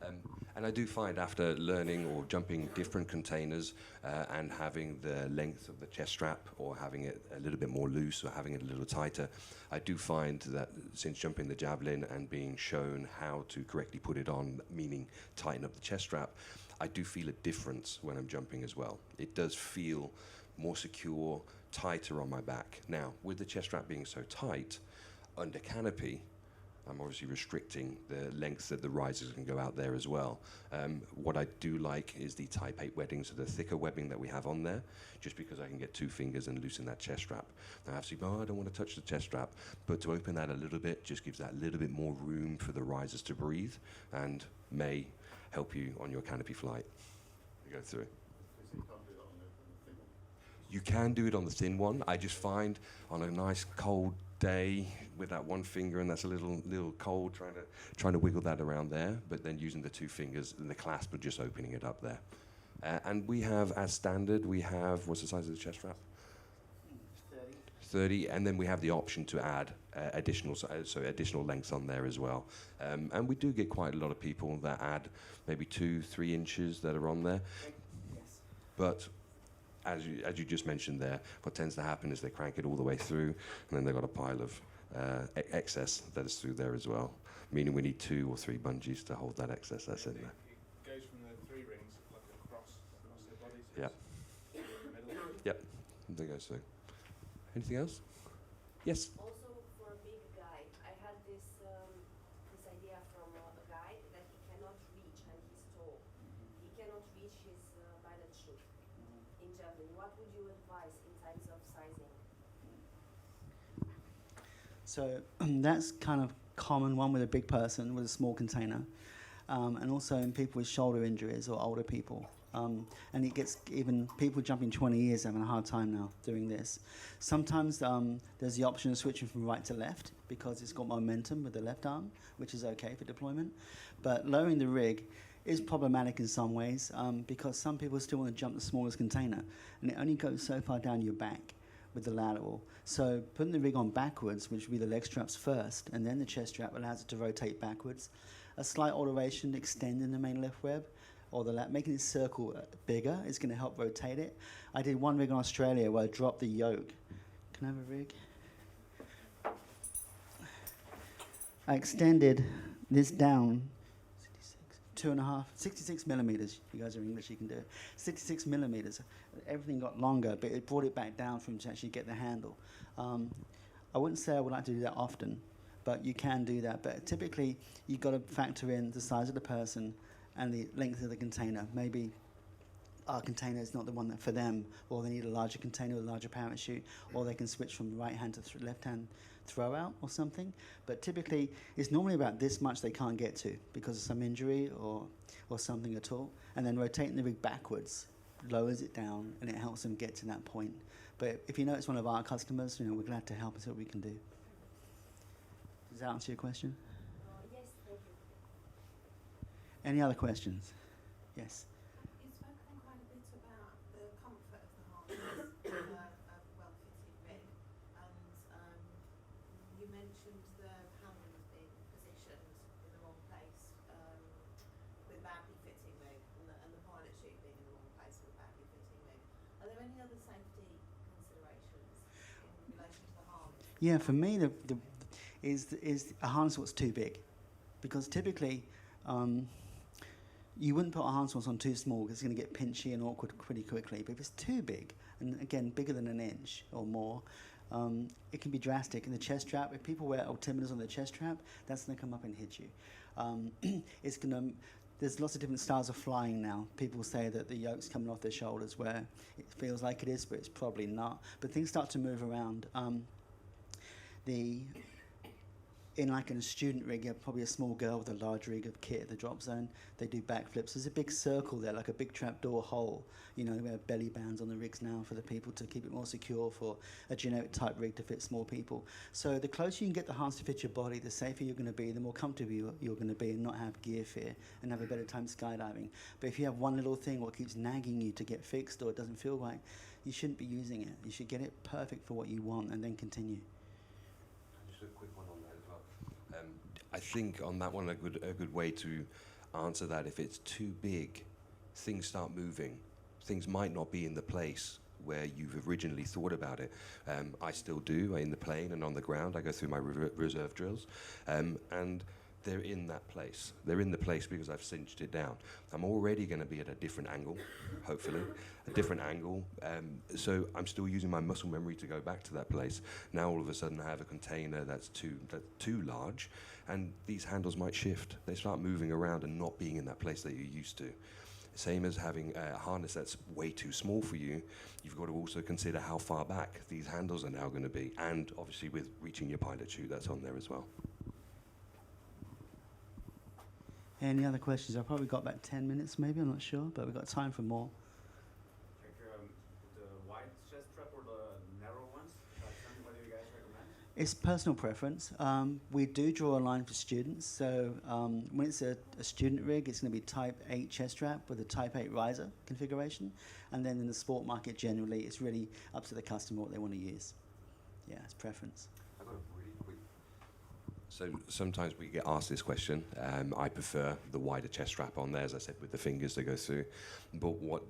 that. And I do find after learning or jumping different containers and having the length of the chest strap, or having it a little bit more loose or having it a little tighter, I do find that since jumping the Javelin and being shown how to correctly put it on, meaning tighten up the chest strap, I do feel a difference when I'm jumping as well. It does feel more secure, tighter on my back. Now, with the chest strap being so tight, under Canopy, I'm obviously restricting the length that the risers can go out there as well. What I do like is the Type 8 webbing, so the thicker webbing that we have on there, just because I can get 2 fingers and loosen that chest strap. Now, I don't want to touch the chest strap, but to open that a little bit just gives that little bit more room for the risers to breathe, and may help you on your Canopy flight. You go through. You can do it on the thin one. I just find on a nice cold day with that one finger, and that's a little cold, trying to wiggle that around there, but then using the 2 fingers and the clasp of just opening it up there. And we have, as standard, what's the size of the chest strap? 30, and then we have the option to add additional lengths on there as well. And we do get quite a lot of people that add maybe 2-3 inches that are on there. Yes. But as you just mentioned there, what tends to happen is they crank it all the way through, and then they've got a pile of excess that is through there as well, meaning we need 2 or 3 bungees to hold that excess that's in there. It goes from the 3 rings like across their bodies. Yep. In the middle. Yep. There goes through. Anything else? Yes. Also, for a big guy, I had this idea from a guy that he cannot reach, and he's tall. He cannot reach his pilot chute in Javelin. What would you advise in terms of sizing? So that's kind of common, one with a big person with a small container, and also in people with shoulder injuries or older people. And it gets even people jumping 20 years having a hard time now doing this. Sometimes there's the option of switching from right to left because it's got momentum with the left arm, which is okay for deployment. But lowering the rig is problematic in some ways because some people still want to jump the smallest container, and it only goes so far down your back with the lateral. So putting the rig on backwards, which would be the leg straps first, and then the chest strap allows it to rotate backwards. A slight alteration extending the main lift web, or making the circle bigger is going to help rotate it. I did one rig in Australia where I dropped the yoke. Can I have a rig? I extended this down 66 millimeters. You guys are English, you can do it. 66 millimeters. Everything got longer, but it brought it back down for him to actually get the handle. I wouldn't say I would like to do that often, but you can do that. But typically, you've got to factor in the size of the person and the length of the container. Maybe our container is not the one that for them, or they need a larger container with a larger parachute, or they can switch from right hand to left hand throw out or something. But typically, it's normally about this much they can't get to because of some injury or something at all. And then rotating the rig backwards lowers it down and it helps them get to that point. But if you know it's one of our customers, we're glad to help and see what we can do. Does that answer your question? Yes, thank you. Any other questions? Yes. You've spoken quite a bit about the comfort of the harness, a well-fitted rig, and you mentioned the handles being positioned in the wrong place with a badly fitting rig, and the pilot chute being in the wrong place with a badly fitting rig. Are there any other safety considerations in relation to the harness? Yeah, for me, is a harness what's too big, because typically you wouldn't put a harness on too small because it's going to get pinchy and awkward pretty quickly. But if it's too big, and again bigger than an inch or more, it can be drastic. In the chest strap, if people wear altimeters on their chest strap, that's going to come up and hit you. It's going to. There's lots of different styles of flying now. People say that the yoke's coming off their shoulders, where it feels like it is, but it's probably not. But things start to move around. In like in a student rig, you have probably a small girl with a large rig of kit at the drop zone. They do backflips. There's a big circle there, like a big trapdoor hole. We have belly bands on the rigs now for the people to keep it more secure for a generic type rig to fit small people. So the closer you can get the harness to fit your body, the safer you're going to be, the more comfortable you're going to be, and not have gear fear and have a better time skydiving. But if you have one little thing what keeps nagging you to get fixed or it doesn't feel right, you shouldn't be using it. You should get it perfect for what you want and then continue. Just a quick one on that as well. I think on that one, a good way to answer that, if it's too big, things start moving. Things might not be in the place where you've originally thought about it. I still do in the plane and on the ground. I go through my reserve drills, and they're in that place. They're in the place because I've cinched it down. I'm already going to be at a different angle, hopefully, a different angle. So I'm still using my muscle memory to go back to that place. Now all of a sudden I have a container that's too large, and these handles might shift. They start moving around and not being in that place that you're used to. Same as having a harness that's way too small for you. You've got to also consider how far back these handles are now going to be, and obviously with reaching your pilot chute, that's on there as well. Any other questions? I've probably got about 10 minutes maybe, I'm not sure, but we've got time for more. Check the wide chest strap or the narrow ones. What do you guys recommend? It's personal preference. We do draw a line for students, so when it's a student rig, it's going to be Type 8 chest strap with a Type 8 riser configuration, and then in the sport market generally, it's really up to the customer what they want to use. Yeah, it's preference. I've got a really quick. So sometimes we get asked this question. I prefer the wider chest strap on there, as I said, with the fingers that go through. But what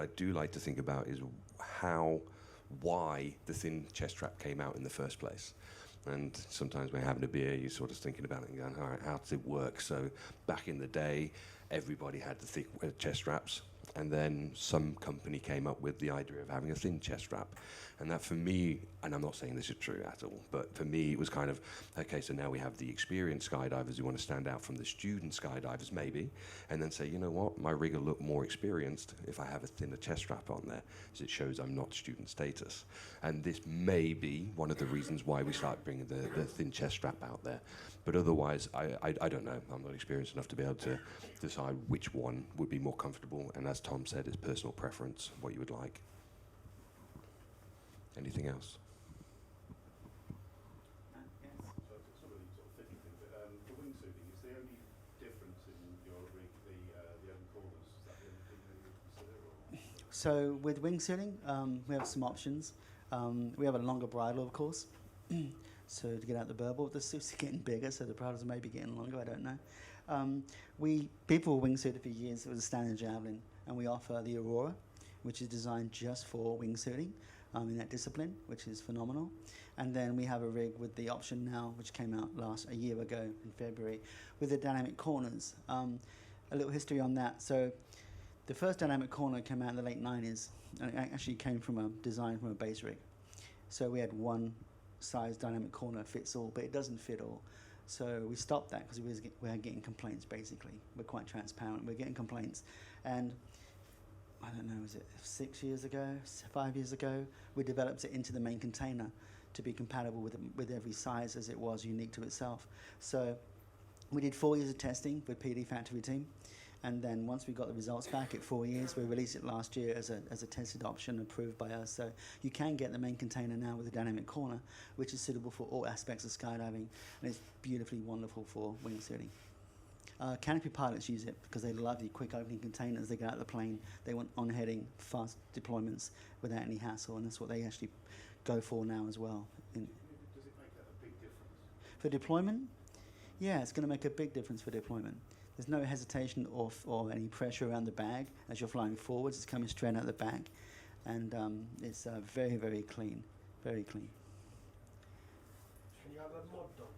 I do like to think about is why the thin chest strap came out in the first place. And sometimes when you're having a beer, you're sort of thinking about it and going, all right, how does it work? So back in the day, everybody had the thick chest straps. And then some company came up with the idea of having a thin chest strap. And that for me, and I'm not saying this is true at all, but for me it was kind of, okay, so now we have the experienced skydivers who want to stand out from the student skydivers maybe, and then say, you know what, my rig will look more experienced if I have a thinner chest strap on there, because it shows I'm not student status. And this may be one of the reasons why we start bringing the thin chest strap out there. But otherwise, I don't know. I'm not experienced enough to be able to decide which one would be more comfortable. And as Tom said, it's personal preference, what you would like. Anything else? So it's not really sort of fitting thing, but the wingsuiting, is the only difference in your rig the open corners? Is that the only thing that you would consider? Or? So with wingsuiting, we have some options. We have a longer bridle, of course. So to get out the burble, the suits are getting bigger, so the bridles may be getting longer, I don't know. People wingsuited for years. It was a standard javelin, and we offer the Aurora, which is designed just for wingsuiting in that discipline, which is phenomenal. And then we have a rig with the option now, which came out a year ago in February, with the dynamic corners. a little history on that. So the first dynamic corner came out in the late 90s, and it actually came from a design from a base rig. So we had one size dynamic corner fits all, but it doesn't fit all. So we stopped that because we were getting complaints, basically. We're quite transparent. We're getting complaints. And I don't know, was it 6 years ago, 5 years ago, we developed it into the main container to be compatible with every size as it was unique to itself. So we did 4 years of testing with PD factory team. And then once we got the results back at 4 years, we released it last year as a tested option approved by us. So you can get the main container now with a dynamic corner, which is suitable for all aspects of skydiving, and it's beautifully wonderful for wingsuiting. Canopy pilots use it because they love the quick opening containers. They get out of the plane, they want on-heading, fast deployments without any hassle, and that's what they actually go for now as well. Does it make a big difference? For deployment? Yeah, it's going to make a big difference for deployment. There's no hesitation or any pressure around the bag as you're flying forwards. It's coming straight out the back, and it's very, very clean, very clean. Can you have a mod dog?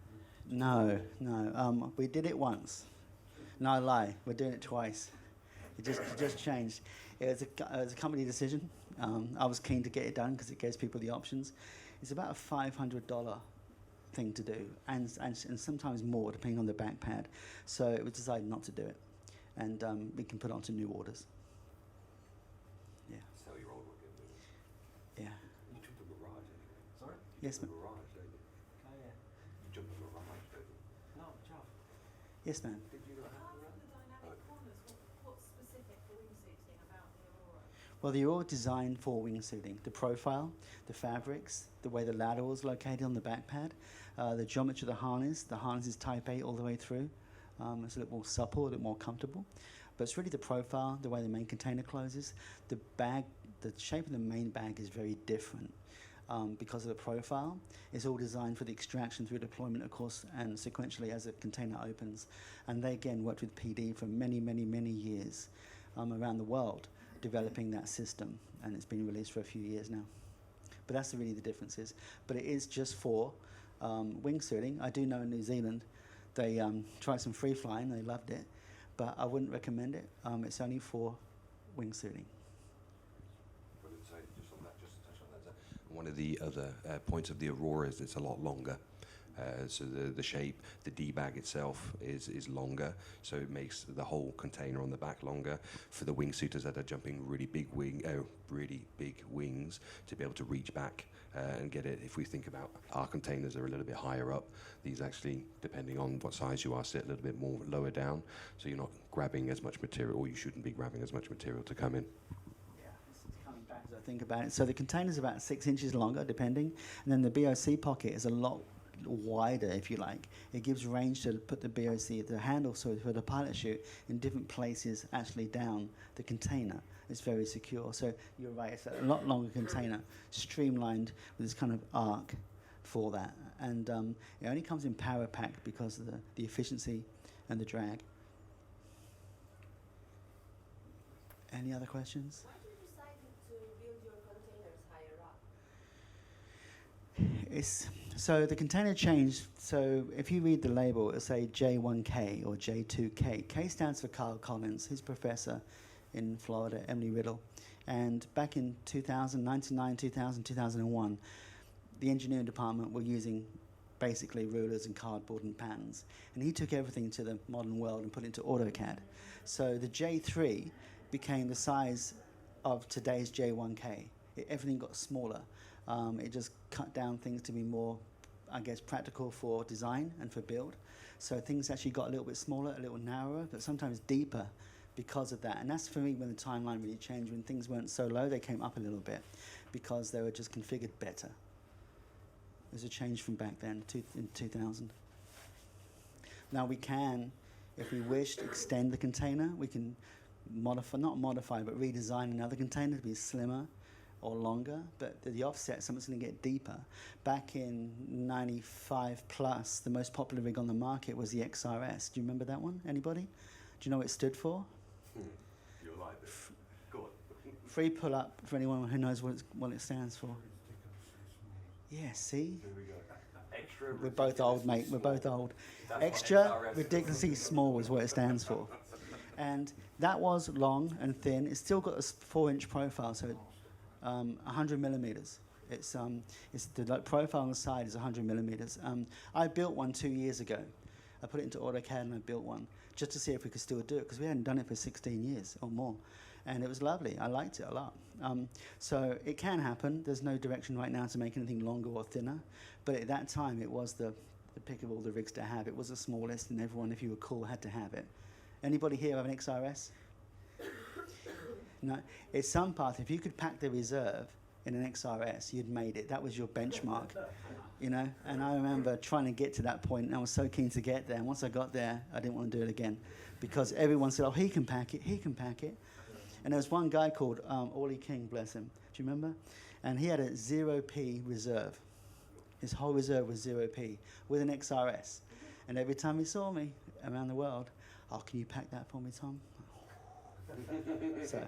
No. We did it once. No lie, we're doing it twice. It just changed. It was a company decision. I was keen to get it done because it gives people the options. It's about a $500 thing to do, and sometimes more depending on the back pad. So it was decided not to do it, and we can put it onto new orders. Yeah. Sell your old one again. Yeah. You took the Mirage anyway. Sorry? Yes, ma'am. Mirage, don't you? Oh, yeah. You jumped the Mirage, don't you? No, Jeff. Yes, ma'am. Did you not have Apart the from the dynamic corners, what's specific for wingsuiting about the Aurora? Well, the Aurora designed for wingsuiting. The profile, the fabrics, the way the ladder was located on the back pad, the geometry of the harness. The harness is Type 8 all the way through. It's a little more supple, a little more comfortable. But it's really the profile, the way the main container closes. The bag, the shape of the main bag is very different because of the profile. It's all designed for the extraction through deployment, of course, and sequentially as the container opens. And they, again, worked with PD for many, many, many years around the world, developing that system, and it's been released for a few years now. But that's really the differences. But it is just for wingsuiting. I do know in New Zealand they tried some free flying, they loved it, but I wouldn't recommend it. It's only for wingsuiting. Just on that, just to touch on that. One of the other points of the Aurora is it's a lot longer. So the shape, the D-bag itself is longer, so it makes the whole container on the back longer for the wingsuiters that are jumping really big wings to be able to reach back and get it. If we think about our containers are a little bit higher up, these actually, depending on what size you are, sit a little bit more lower down, so you're not grabbing as much material, or you shouldn't be grabbing as much material to come in. Yeah, this is coming back as I think about it. So the container's about 6 inches longer, depending, and then the BOC pocket is a lot wider, if you like. It gives range to put the BOC, the handle, so for the pilot chute, in different places actually down the container. It's very secure. So you're right, it's a lot longer container, streamlined with this kind of arc for that. And it only comes in power pack because of the efficiency and the drag. Any other questions? Why did you decide to build your containers higher up? So the container changed. So if you read the label, it'll say J1K or J2K. K stands for Carl Collins. He's a professor in Florida, Emory Riddle. And back in 2000, 99, 2000, 2001, the engineering department were using basically rulers and cardboard and patterns. And he took everything to the modern world and put it into AutoCAD. So the J3 became the size of today's J1K. Everything got smaller. It just cut down things to be more, I guess, practical for design and for build. So things actually got a little bit smaller, a little narrower, but sometimes deeper because of that. And that's for me when the timeline really changed. When things weren't so low, they came up a little bit because they were just configured better. There's a change from back then in 2000. Now we can, if we wish, extend the container. We can modify, not modify, but redesign another container to be slimmer or longer, but the offset, something's going to get deeper. Back in 95 plus, the most popular rig on the market was the XRS. Do you remember that one? Anybody? Do you know what it stood for? You're like this. Go on. Free pull-up for anyone who knows what it stands for. Yeah, see? There we go. Extra. We're both old, mate. We're both old. That's Extra, what XRS is. ridiculously small is what it stands for. And that was long and thin. It's still got a 4-inch profile, so 100 millimeters. It's the profile on the side is 100 millimeters. I built one 2 years ago. I put it into AutoCAD and I built one just to see if we could still do it, because we hadn't done it for 16 years or more. And it was lovely. I liked it a lot. So it can happen. There's no direction right now to make anything longer or thinner. But at that time, it was the pick of all the rigs to have. It was the smallest, and everyone, if you were cool, had to have it. Anybody here have an XRS? No. It's some part, if you could pack the reserve in an XRS, you'd made it. That was your benchmark, you know? And I remember trying to get to that point, and I was so keen to get there. And once I got there, I didn't want to do it again, because everyone said, oh, he can pack it, he can pack it. And there was one guy called Orly King, bless him. Do you remember? And he had a 0p reserve. His whole reserve was 0p with an XRS. And every time he saw me around the world, oh, can you pack that for me, Tom? So,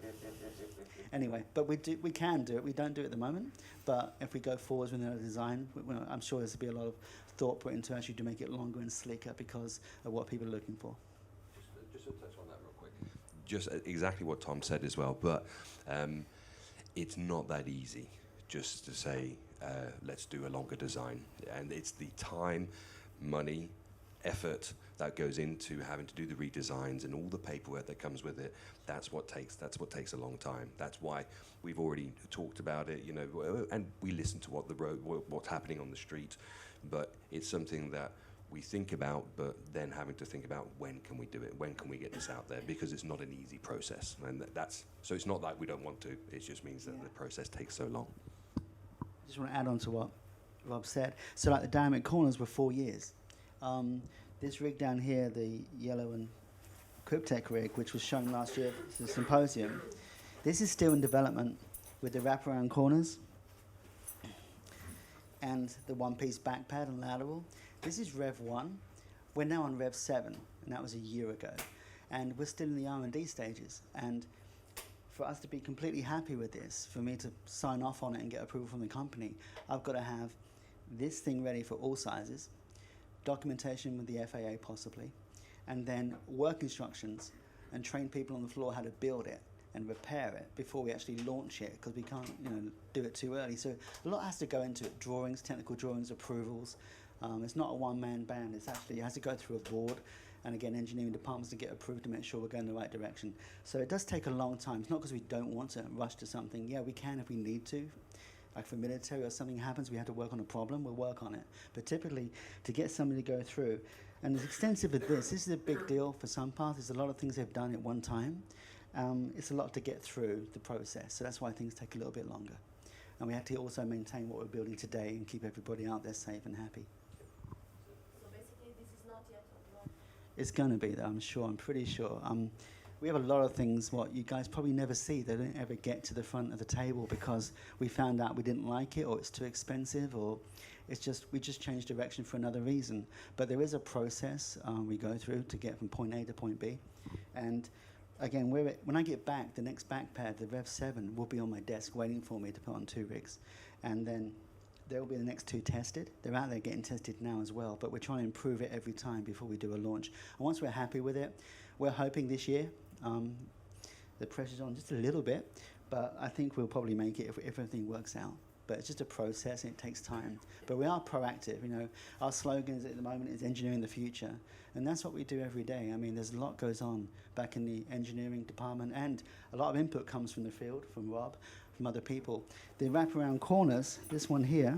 anyway, but we can do it. We don't do it at the moment. But if we go forwards with another design, I'm sure there's going to be a lot of thought put into actually to make it longer and slicker because of what people are looking for. Just to touch on that real quick. Just exactly what Tom said as well, but it's not that easy just to say, let's do a longer design. And it's the time, money, effort that goes into having to do the redesigns and all the paperwork that comes with it. That's what takes a long time. That's why we've already talked about it, you know, and we listen to what's happening on the street. But it's something that we think about, but then having to think about when can we do it, when can we get this out there, because it's not an easy process, and so it's not like we don't want to. It just means that the process takes so long. I just want to add on to what Rob said. So like the dynamic corners were 4 years. This rig down here, the yellow and Cryptech rig, which was shown last year at the symposium, this is still in development with the wraparound corners and the one-piece back pad and lateral. This is Rev 1. We're now on Rev 7, and that was a year ago. And we're still in the R&D stages. And for us to be completely happy with this, for me to sign off on it and get approval from the company, I've got to have this thing ready for all sizes, documentation with the FAA possibly, and then work instructions and train people on the floor how to build it and repair it before we actually launch it, because we can't, you know, do it too early. So a lot has to go into it: drawings, technical drawings, approvals. It's not a one-man band. It's actually, it has to go through a board, and again, engineering departments to get approved to make sure we're going in the right direction. So it does take a long time. It's not because we don't want to rush to something. Yeah, we can if we need to. Like for military or something happens, we have to work on a problem, we'll work on it. But typically, to get somebody to go through, and as extensive as this is a big deal for some parts. There's a lot of things they've done at one time. It's a lot to get through the process, so that's why things take a little bit longer. And we have to also maintain what we're building today and keep everybody out there safe and happy. So basically this is not yet on launch. It's going to be, though, I'm sure. I'm pretty sure. We have a lot of things what you guys probably never see. They don't ever get to the front of the table because we found out we didn't like it, or it's too expensive, or we just changed direction for another reason. But there is a process we go through to get from point A to point B. And again, when I get back, the next back pad, the Rev 7, will be on my desk waiting for me to put on 2 rigs. And then there will be the next 2 tested. They're out there getting tested now as well, but we're trying to improve it every time before we do a launch. And once we're happy with it, we're hoping this year, the pressure's on just a little bit, but I think we'll probably make it if everything works out. But it's just a process and it takes time. But we are proactive, you know. Our slogan at the moment is engineering the future. And that's what we do every day. I mean, there's a lot goes on back in the engineering department, and a lot of input comes from the field, from Rob, from other people. The wraparound corners, this one here,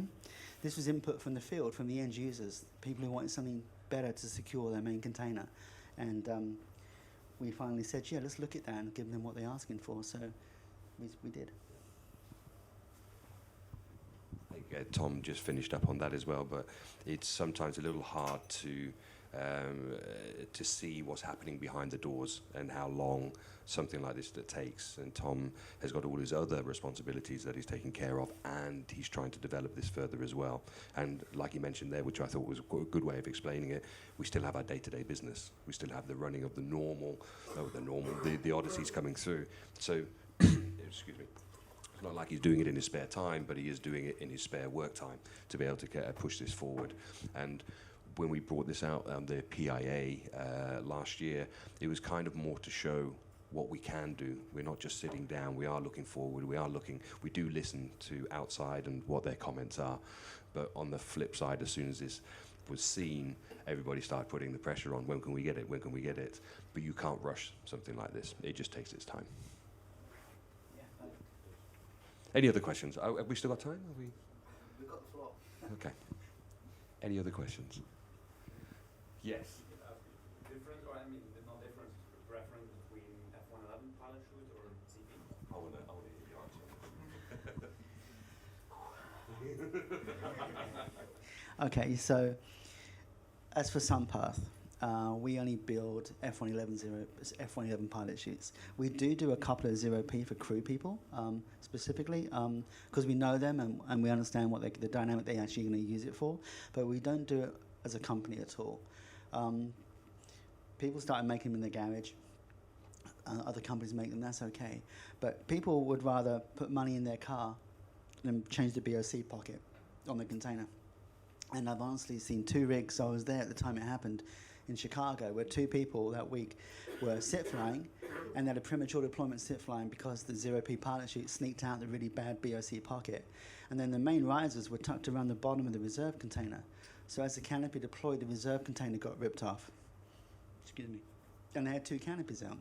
this was input from the field, from the end users, people who wanted something better to secure their main container. And we finally said, yeah, let's look at that and give them what they're asking for. So we did. Tom just finished up on that as well, but it's sometimes a little hard to see what's happening behind the doors and how long something like this that takes. And Tom has got all his other responsibilities that he's taking care of, and he's trying to develop this further as well. And like he mentioned there, which I thought was a good way of explaining it, we still have our day-to-day business. We still have the running of the odysseys coming through. So, excuse me. It's not like he's doing it in his spare time, but he is doing it in his spare work time to be able to push this forward. And when we brought this out, the PIA last year, it was kind of more to show what we can do. We're not just sitting down, we are looking forward, we do listen to outside and what their comments are. But on the flip side, as soon as this was seen, everybody started putting the pressure on, when can we get it, when can we get it? But you can't rush something like this, it just takes its time. Yeah, Any other questions? Have we still got time? we've got the floor. Okay. Any other questions? Yes. Difference, or I mean, there's no difference, preference between F-111 pilot chute or CP? I want to hear the answer. Okay, so as for Sunpath, we only build F-111 pilot chutes. We do a couple of 0P for crew people, specifically, because we know them and we understand what the dynamic they're actually going to use it for, but we don't do it as a company at all. People started making them in the garage. Other companies make them, that's okay. But people would rather put money in their car than change the BOC pocket on the container. And I've honestly seen 2 rigs, I was there at the time it happened, in Chicago, where 2 people that week were sit flying, and they had a premature deployment sit flying because the 0P pilot chute sneaked out the really bad BOC pocket. And then the main risers were tucked around the bottom of the reserve container. So as the canopy deployed, the reserve container got ripped off. Excuse me. And they had 2 canopies out.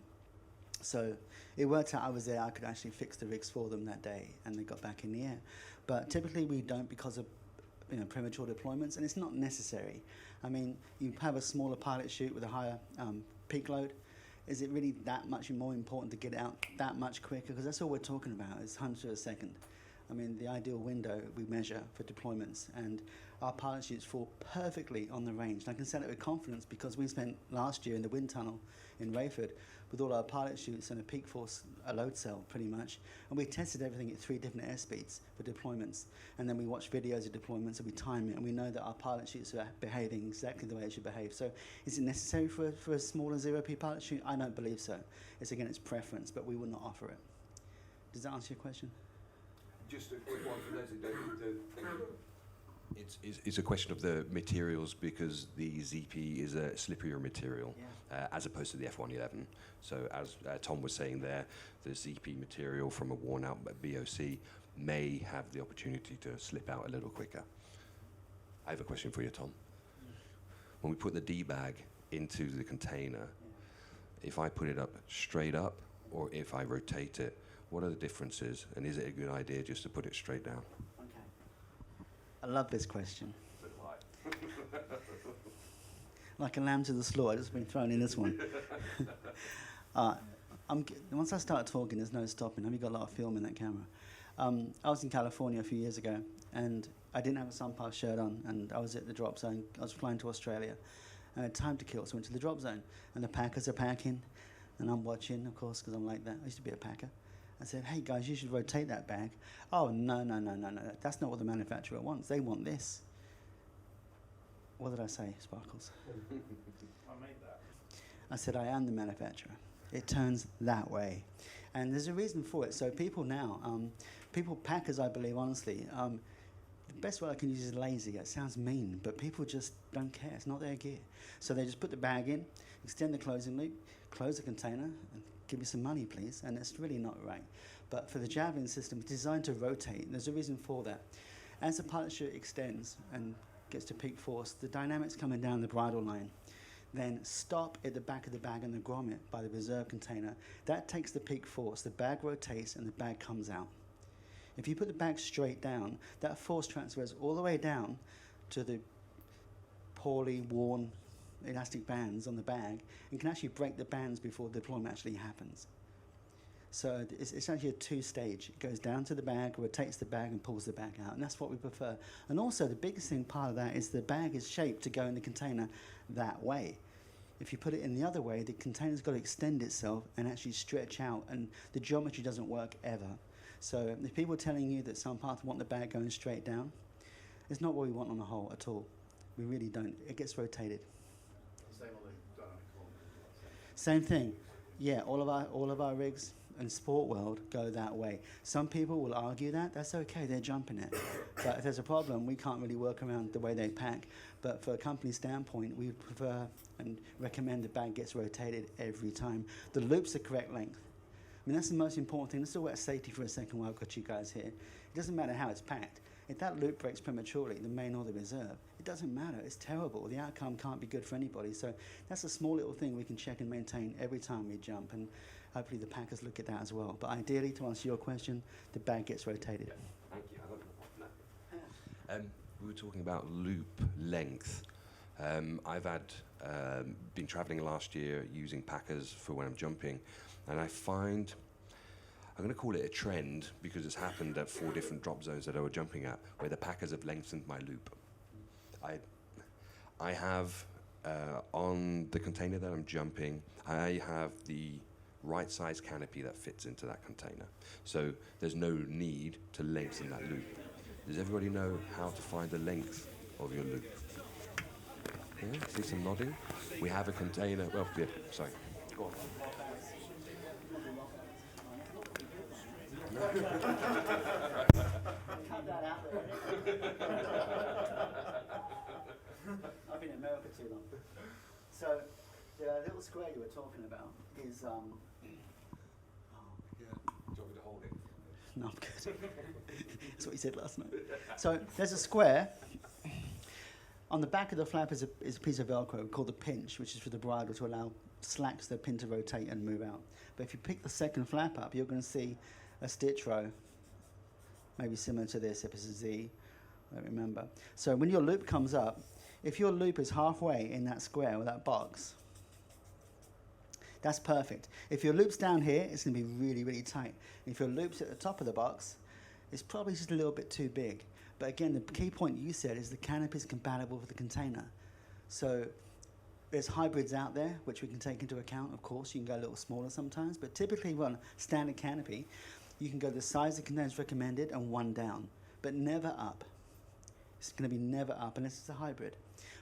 So it worked out I was there, I could actually fix the rigs for them that day, and they got back in the air. But typically we don't because of premature deployments, and it's not necessary. I mean, you have a smaller pilot chute with a higher peak load. Is it really that much more important to get it out that much quicker? Because that's all we're talking about, is hundreds of a second. I mean, the ideal window we measure for deployments, and our pilot chutes fall perfectly on the range. And I can say that with confidence because we spent last year in the wind tunnel in Rayford with all our pilot chutes and a peak force, a load cell pretty much, and we tested everything at 3 different airspeeds for deployments, and then we watch videos of deployments and we time it, and we know that our pilot chutes are behaving exactly the way it should behave. So is it necessary for a smaller 0P pilot chute? I don't believe so. It's again, it's preference, but we will not offer it. Does that answer your question? Just a quick one for those who don't. It's a question of the materials, because the ZP is a slipperier material, as opposed to the F-111. So as Tom was saying there, the ZP material from a worn out BOC may have the opportunity to slip out a little quicker. I have a question for you, Tom. When we put the D-bag into the container, if I put it up straight up or if I rotate it, what are the differences, and is it a good idea just to put it straight down? Okay. I love this question. Like a lamb to the slaughter, I've just been thrown in this one. Once I start talking, there's no stopping. Have you got a lot of film in that camera? I was in California a few years ago, and I didn't have a Sunpath shirt on, and I was at the drop zone. I was flying to Australia, and I had time to kill, so I went to the drop zone, and the packers are packing, and I'm watching, of course, because I'm like that. I used to be a packer. I said, hey guys, you should rotate that bag. Oh, no. That's not what the manufacturer wants. They want this. What did I say, Sparkles? I made that. I said, I am the manufacturer. It turns that way. And there's a reason for it. So people now, packers, I believe, honestly, the best word I can use is lazy. It sounds mean, but people just don't care. It's not their gear. So they just put the bag in, extend the closing loop, close the container, and give me some money, please. And it's really not right. But for the Javelin system, it's designed to rotate. And there's a reason for that. As the pilot chute extends and gets to peak force, the dynamics coming down the bridle line then stop at the back of the bag and the grommet by the reserve container. That takes the peak force. The bag rotates and the bag comes out. If you put the bag straight down, that force transfers all the way down to the poorly worn elastic bands on the bag and can actually break the bands before deployment actually happens. So it's actually a 2-stage. It goes down to the bag, rotates the bag, and pulls the bag out. And that's what we prefer. And also, the biggest thing part of that is the bag is shaped to go in the container that way. If you put it in the other way, the container's got to extend itself and actually stretch out, and the geometry doesn't work ever. So if people are telling you that Sunpath want the bag going straight down, it's not what we want on the whole at all. We really don't. It gets rotated. Same on the dynamic column. Same thing. Yeah, all of our rigs and sport world go that way. Some people will argue that. That's okay, they're jumping it. But if there's a problem, we can't really work around the way they pack. But for a company standpoint, we would prefer and recommend the bag gets rotated every time. The loop's the correct length. I mean, that's the most important thing. Let's talk about safety for a second while I've got you guys here. It doesn't matter how it's packed. If that loop breaks prematurely, the main or the reserve, it doesn't matter. It's terrible. The outcome can't be good for anybody. So that's a small little thing we can check and maintain every time we jump. And hopefully the packers look at that as well. But ideally, to answer your question, the bag gets rotated. Yeah, thank you. We were talking about loop length. I've been traveling last year using packers for when I'm jumping, and I find, I'm going to call it a trend because it's happened at 4 different drop zones that I was jumping at, where the packers have lengthened my loop. I have, on the container that I'm jumping, I have the right size canopy that fits into that container. So there's no need to lengthen that loop. Does everybody know how to find the length of your loop? Yeah, see some nodding? We have a container, well, yeah, sorry, go on. Cut that out there. I've been in America too long. So the little square you were talking about is Yeah. Do you want me to hold it? no, I'm good. That's what you said last night. So there's a square. On the back of the flap is a piece of Velcro called the pinch, which is for the bridle to allow slacks the pin to rotate and move out. But if you pick the second flap up, you're going to see a stitch row, maybe similar to this if it's a Z, I don't remember. So when your loop comes up, if your loop is halfway in that square or that box, that's perfect. If your loop's down here, it's going to be really, really tight. If your loop's at the top of the box, it's probably just a little bit too big. But again, the key point you said is the canopy is compatible with the container. So there's hybrids out there, which we can take into account, of course. You can go a little smaller sometimes, but typically on a standard canopy, you can go the size the container is recommended and one down, but never up. It's going to be never up unless it's a hybrid,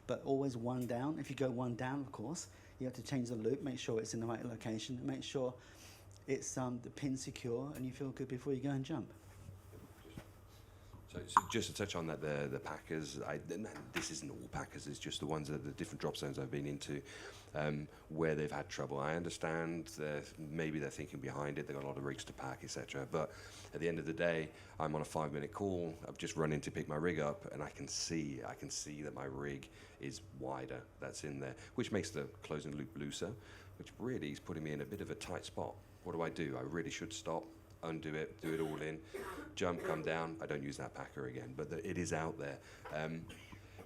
but always one down. If you go one down, of course, you have to change the loop, make sure it's in the right location, make sure it's the pin secure, and you feel good before you go and jump. So just to touch on that, the packers, this isn't all packers, it's just the ones that the different drop zones I've been into where they've had trouble. I understand maybe they're thinking behind it, they've got a lot of rigs to pack, etc. But at the end of the day, I'm on a 5-minute call, I've just run in to pick my rig up, and I can see that my rig is wider, that's in there, which makes the closing loop looser, which really is putting me in a bit of a tight spot. What do? I really should stop, undo it, do it all in, jump, come down. I don't use that packer again, but it is out there.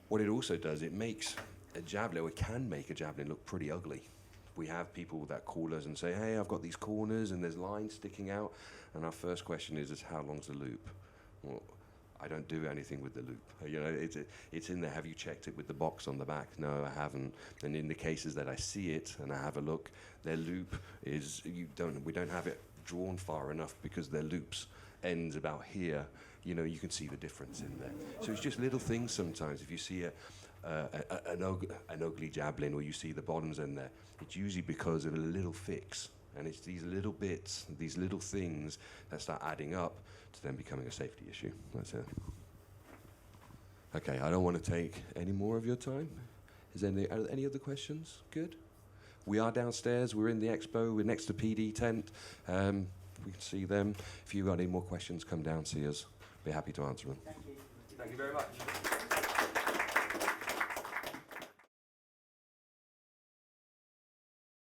What it also does, it makes a javelin, or it can make a javelin look pretty ugly. We have people that call us and say, hey, I've got these corners and there's lines sticking out, and our first question is how long's the loop? Well, I don't do anything with the loop. You know, it's in there. Have you checked it with the box on the back? No, I haven't. And in the cases that I see it and I have a look, their loop is, we don't have it drawn far enough because their loops ends about here. You know, you can see the difference in there. So it's just little things sometimes. If you see an ugly javelin, or you see the bottoms in there, it's usually because of a little fix. And it's these little bits, these little things that start adding up to then becoming a safety issue. That's it. Okay, I don't want to take any more of your time. Is there any other questions? Good. We are downstairs. We're in the expo. We're next to PD tent. We can see them. If you've got any more questions, come down, see us. Be happy to answer them. Thank you. Thank you very much.